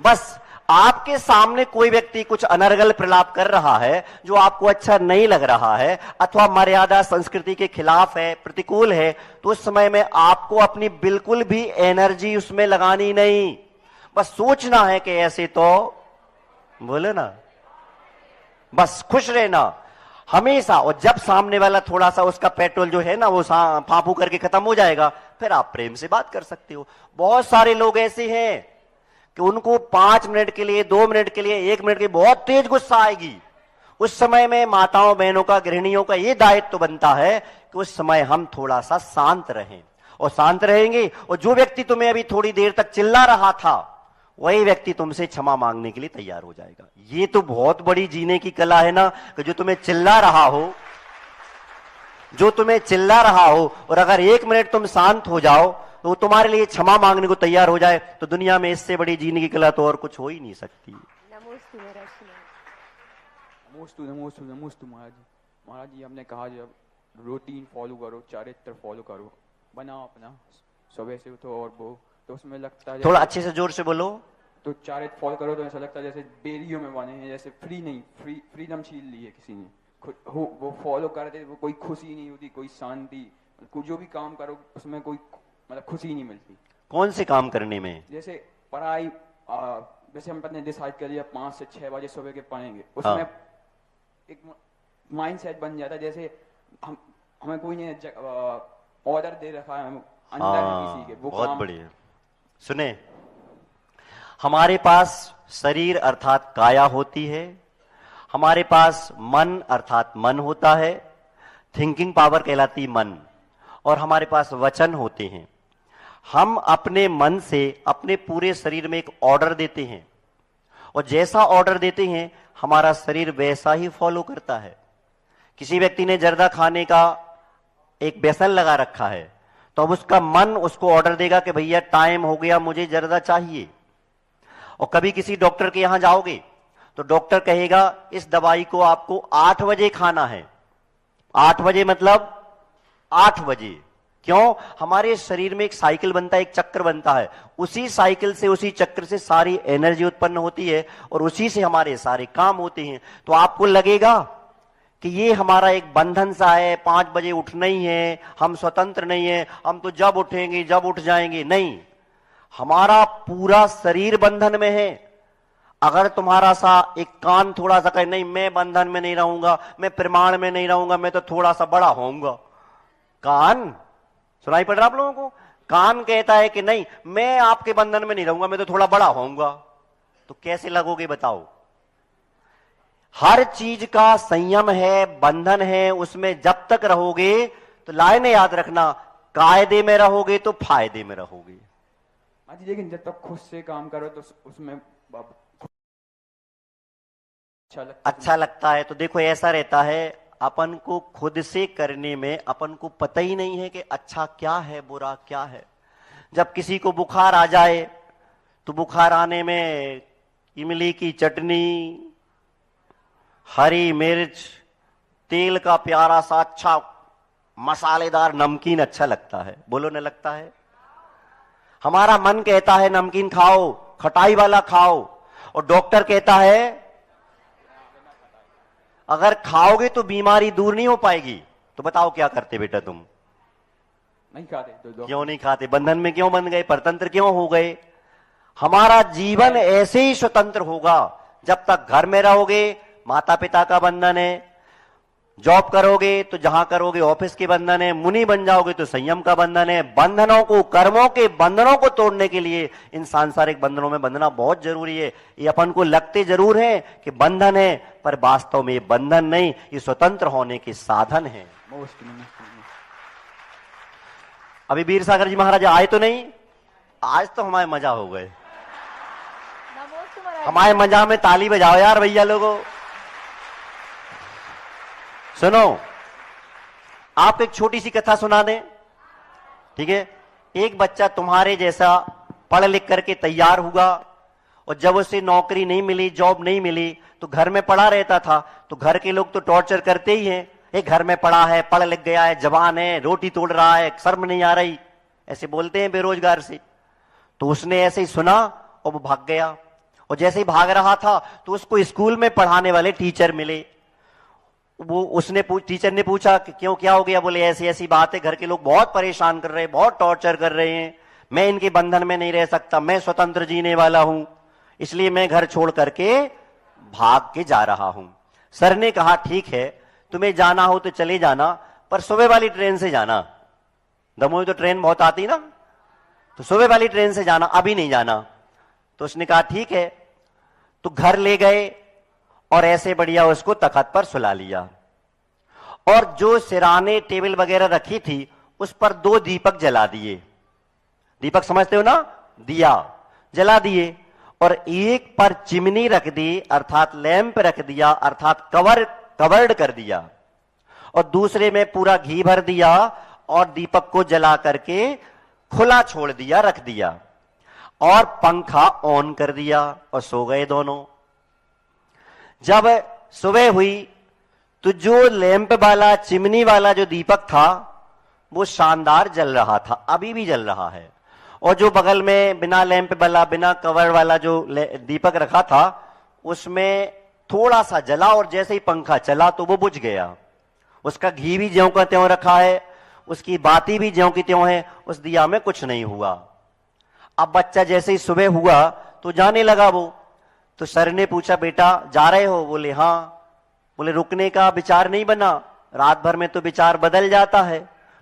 बस आपके सामने कोई व्यक्ति कुछ अनर्गल प्रलाप कर रहा है जो आपको अच्छा नहीं लग रहा है अथवा मर्यादा संस्कृति के खिलाफ है, प्रतिकूल है, तो उस समय में आपको अपनी बिल्कुल भी एनर्जी उसमें लगानी नहीं। बस सोचना है कि ऐसे तो बोले ना, बस खुश रहना हमेशा। और जब सामने वाला थोड़ा सा उसका पेट्रोल जो है ना वो फाफू करके खत्म हो जाएगा, फिर आप प्रेम से बात कर सकते हो। बहुत सारे लोग ऐसे हैं कि उनको 5 मिनट के लिए, 2 मिनट के लिए, 1 मिनट के लिए बहुत तेज गुस्सा आएगी। उस समय में माताओं बहनों का, गृहिणियों का ये दायित्व बनता है कि उस समय हम थोड़ा सा शांत रहें और शांत रहेंगे, और जो व्यक्ति तुम्हें अभी थोड़ी देर तक चिल्ला रहा था वही व्यक्ति तुमसे क्षमा मांगने के लिए तैयार हो जाएगा। ये तो बहुत बड़ी जीने की कला है ना, कि जो तुम्हें चिल्ला रहा हो, जो तुम्हें चिल्ला रहा हो, और अगर 1 मिनट तुम शांत हो जाओ तो वो तुम्हारे लिए क्षमा मांगने को तैयार हो जाए, तो दुनिया में इससे बड़ी जीने की कला तो और कुछ हो ही नहीं सकती। नमोस्तु महर्षि। नमोस्तु महाराज जी। महाराज जी हमने कहा जब रूटीन फॉलो करो, चारित्र फॉलो करो, बनाओ अपना, सुबह से उठो और वो, तो उसमें लगता है थोड़ा अच्छे से जोर से बोलो। तो चारित्र फॉलो करो तो ऐसा लगता है जैसे बेरियों में बने हैं, जैसे फ्रीडम छीन ली है किसी ने, वो फॉलो करते, वो कोई खुशी नहीं होती, कोई शांति, जो भी काम करो उसमें कोई मतलब खुशी नहीं मिलती। कौन से काम करने में? जैसे पढ़ाई, जैसे हम अपने डिसाइड कर लिया 5 से 6 बजे सुबह के पढ़ेंगे, उसमें एक माइंड सेट बन जाता है, जैसे हमें कोई ने ऑर्डर दे रखा है अंदर किसी के, वो बहुत बढ़िया। सुने, हमारे पास शरीर अर्थात काया होती है, हमारे पास मन अर्थात मन होता है, थिंकिंग पावर कहलाती मन, और हमारे पास वचन होते हैं। हम अपने मन से अपने पूरे शरीर में एक ऑर्डर देते हैं, और जैसा ऑर्डर देते हैं हमारा शरीर वैसा ही फॉलो करता है। किसी व्यक्ति ने जर्दा खाने का एक व्यसन लगा रखा है, तो अब उसका मन उसको ऑर्डर देगा कि भैया टाइम हो गया, मुझे जर्दा चाहिए। और कभी किसी डॉक्टर के यहां जाओगे तो डॉक्टर कहेगा इस दवाई को आपको 8 बजे खाना है। 8 बजे मतलब 8 बजे। क्यों? हमारे शरीर में एक साइकिल बनता है, एक चक्र बनता है, उसी साइकिल से, उसी चक्र से सारी एनर्जी उत्पन्न होती है और उसी से हमारे सारे काम होते हैं। तो आपको लगेगा कि ये हमारा एक बंधन सा है, 5 बजे उठना ही है, हम स्वतंत्र नहीं है, हम तो जब उठेंगे जब उठ जाएंगे। नहीं, हमारा पूरा शरीर बंधन में है। अगर तुम्हारा सा एक कान थोड़ा सा कहे नहीं मैं बंधन में नहीं रहूंगा, मैं प्रमाण में नहीं रहूंगा, मैं तो थोड़ा सा बड़ा होऊंगा, कान सुनाई पड़ रहा आप लोगों को? कान कहता है कि नहीं मैं आपके बंधन में नहीं रहूंगा, मैं तो थोड़ा बड़ा होऊंगा। तो कैसे लगोगे बताओ? हर चीज का संयम है, बंधन है, उसमें जब तक रहोगे तो लाइन याद रखना, कायदे में रहोगे तो फायदे में रहोगे। लेकिन जब तक खुद से काम करो तो उसमें अच्छा लगता है। तो देखो ऐसा रहता है, अपन को खुद से करने में अपन को पता ही नहीं है कि अच्छा क्या है बुरा क्या है। जब किसी को बुखार आ जाए तो बुखार आने में इमली की चटनी, हरी मिर्च, तेल का प्यारा सा अच्छा मसालेदार नमकीन अच्छा लगता है, बोलो न लगता है? हमारा मन कहता है नमकीन खाओ, खटाई वाला खाओ, और डॉक्टर कहता है अगर खाओगे तो बीमारी दूर नहीं हो पाएगी। तो बताओ क्या करते बेटा तुम? नहीं खाते। क्यों नहीं खाते? बंधन में क्यों बंध गए? परतंत्र क्यों हो गए? हमारा जीवन ऐसे ही स्वतंत्र होगा जब तक घर में रहोगे, माता पिता का बंधन है, जॉब करोगे तो जहां करोगे ऑफिस के बंधन है, मुनि बन जाओगे तो संयम का बंधन है। बंधनों को, कर्मों के बंधनों को तोड़ने के लिए इन सांसारिक बंधनों में बंधना बहुत जरूरी है। ये अपन को लगते जरूर है कि बंधन है, पर वास्तव में ये बंधन नहीं, ये स्वतंत्र होने के साधन है। अभी वीर सागर जी महाराज आए तो नहीं? आज तो हमारे मजा हो गए। हमारे मजा में ताली बजाओ यार भैया लोगों। सुनो, आप एक छोटी सी कथा सुना दें, ठीक है? एक बच्चा तुम्हारे जैसा पढ़ लिख करके तैयार हुआ, और जब उसे नौकरी नहीं मिली, जॉब नहीं मिली, तो घर में पड़ा रहता था। तो घर के लोग तो टॉर्चर करते ही हैं, एक घर में पड़ा है, पढ़ लिख गया है, जवान है, रोटी तोड़ रहा है, शर्म नहीं आ रही, ऐसे बोलते हैं बेरोजगार से। तो उसने ऐसे ही सुना और वो भाग गया। और जैसे ही भाग रहा था तो उसको स्कूल में पढ़ाने वाले टीचर मिले। टीचर ने पूछा कि क्यों, क्या हो गया? बोले ऐसी ऐसी बात है, घर के लोग बहुत परेशान कर रहे हैं, बहुत टॉर्चर कर रहे हैं, मैं इनके बंधन में नहीं रह सकता, मैं स्वतंत्र जीने वाला हूं, इसलिए मैं घर छोड़ करके भाग के जा रहा हूं। सर ने कहा ठीक है, तुम्हें जाना हो तो चले जाना, पर सुबह वाली ट्रेन से जाना। दमोह तो ट्रेन बहुत आती ना, तो सुबह वाली ट्रेन से जाना, अभी नहीं जाना। तो उसने कहा ठीक है। तो घर ले गए और ऐसे बढ़िया उसको तखत पर सुला लिया, और जो सिराने टेबल वगैरह रखी थी उस पर 2 दीपक जला दिए। दीपक समझते हो ना, दिया जला दिए, और एक पर चिमनी रख दी, अर्थात लैंप रख दिया, अर्थात कवर्ड कर दिया, और दूसरे में पूरा घी भर दिया और दीपक को जला करके खुला छोड़ दिया, रख दिया, और पंखा ऑन कर दिया और सो गए दोनों। जब सुबह हुई तो जो लैंप वाला, चिमनी वाला जो दीपक था वो शानदार जल रहा था, अभी भी जल रहा है, और जो बगल में बिना लैंप वाला, बिना कवर वाला जो दीपक रखा था उसमें थोड़ा सा जला, और जैसे ही पंखा चला तो वो बुझ गया। उसका घी भी ज्यों का त्यों रखा है, उसकी बाती भी ज्यों की त्यों है, उस दिया में कुछ नहीं हुआ। अब बच्चा जैसे ही सुबह हुआ तो जाने लगा वो, तो सर ने पूछा, बेटा जा रहे हो? बोले हाँ। बोले रुकने का विचार नहीं बना? रात भर में तो विचार बदल जाता है।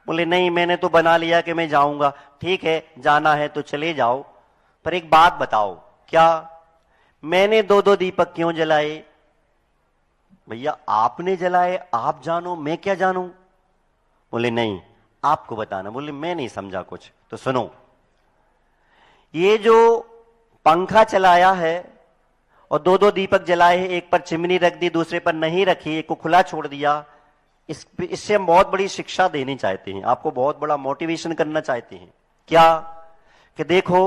बोले नहीं, मैंने तो बना लिया कि मैं जाऊंगा। ठीक है, जाना है तो चले जाओ, पर एक बात बताओ, क्या मैंने 2-2 दीपक क्यों जलाए? भैया आपने जलाए, आप जानो, मैं क्या जानूं? बोले नहीं, आपको बताना। बोले मैं नहीं समझा कुछ। तो सुनो, ये जो पंखा चलाया है और 2-2 दीपक जलाए हैं, एक पर चिमनी रख दी, दूसरे पर नहीं रखी, एक को खुला छोड़ दिया, इससे हम बहुत बड़ी शिक्षा देनी चाहते हैं, आपको बहुत बड़ा मोटिवेशन करना चाहते हैं। क्या? कि देखो,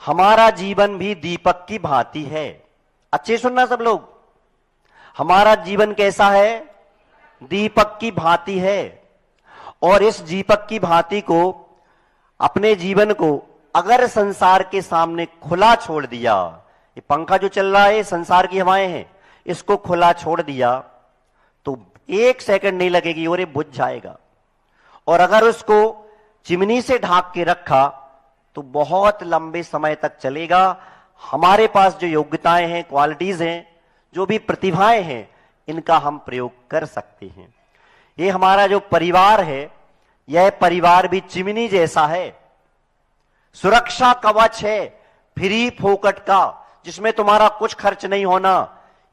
हमारा जीवन भी दीपक की भांति है। अच्छे सुनना सब लोग, हमारा जीवन कैसा है? दीपक की भांति है। और इस दीपक की भांति को, अपने जीवन को अगर संसार के सामने खुला छोड़ दिया, ये पंखा जो चल रहा है संसार की हवाएं हैं, इसको खुला छोड़ दिया तो 1 सेकंड नहीं लगेगी और ये बुझ जाएगा। और अगर उसको चिमनी से ढांक के रखा तो बहुत लंबे समय तक चलेगा। हमारे पास जो योग्यताएं हैं, क्वालिटीज हैं, जो भी प्रतिभाएं हैं, इनका हम प्रयोग कर सकते हैं। ये हमारा जो परिवार है, यह परिवार भी चिमनी जैसा है, सुरक्षा कवच है, फ्री फोकट का, जिसमें तुम्हारा कुछ खर्च नहीं होना।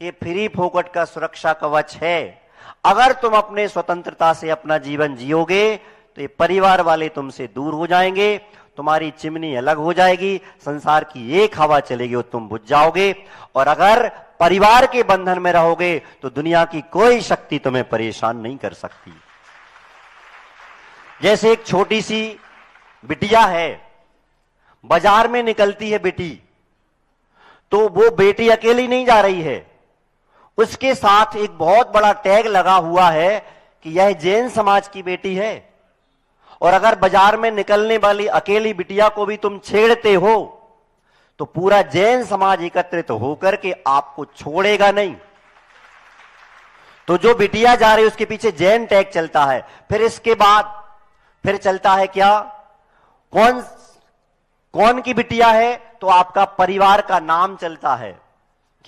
ये फ्री फोकट का सुरक्षा कवच है। अगर तुम अपने स्वतंत्रता से अपना जीवन जियोगे तो ये परिवार वाले तुमसे दूर हो जाएंगे, तुम्हारी चिमनी अलग हो जाएगी, संसार की एक हवा चलेगी और तुम बुझ जाओगे। और अगर परिवार के बंधन में रहोगे तो दुनिया की कोई शक्ति तुम्हें परेशान नहीं कर सकती। जैसे एक छोटी सी बिटिया है, बाजार में निकलती है बेटी, तो वो बेटी अकेली नहीं जा रही है, उसके साथ एक बहुत बड़ा टैग लगा हुआ है कि यह जैन समाज की बेटी है। और अगर बाजार में निकलने वाली अकेली बिटिया को भी तुम छेड़ते हो तो पूरा जैन समाज एकत्रित होकर के आपको छोड़ेगा नहीं। तो जो बिटिया जा रही है उसके पीछे जैन टैग चलता है। फिर इसके बाद फिर चलता है क्या? कौन की बिटिया है? तो आपका परिवार का नाम चलता है,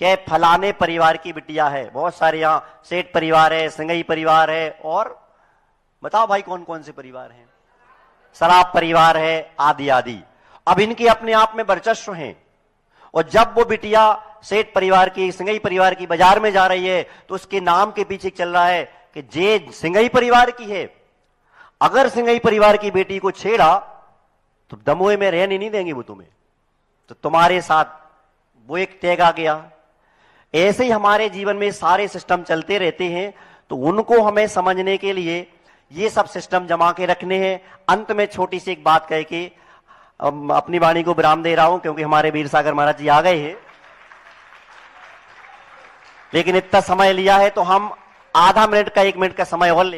क्या फलाने परिवार की बिटिया है। बहुत सारे यहां सेठ परिवार है, सिंघई परिवार है, और बताओ भाई कौन कौन से परिवार हैं? सराफ परिवार है, आदि आदि। अब इनके अपने आप में वर्चस्व हैं। और जब वो बिटिया सेठ परिवार की, सिंघई परिवार की बाजार में जा रही है तो उसके नाम के पीछे चल रहा है कि जे सिंघई परिवार की है। अगर सिंघई परिवार की बेटी को छेड़ा तो दमोह में रहने नहीं देंगे वो तुम्हें, तो तुम्हारे साथ वो एक टैग आ गया। ऐसे ही हमारे जीवन में सारे सिस्टम चलते रहते हैं, तो उनको हमें समझने के लिए ये सब सिस्टम जमा के रखने हैं। अंत में छोटी सी एक बात कह के अपनी वाणी को विराम दे रहा हूं, क्योंकि हमारे वीर सागर महाराज जी आ गए हैं। लेकिन इतना समय लिया है तो हम आधा मिनट का, 1 मिनट का समय और ले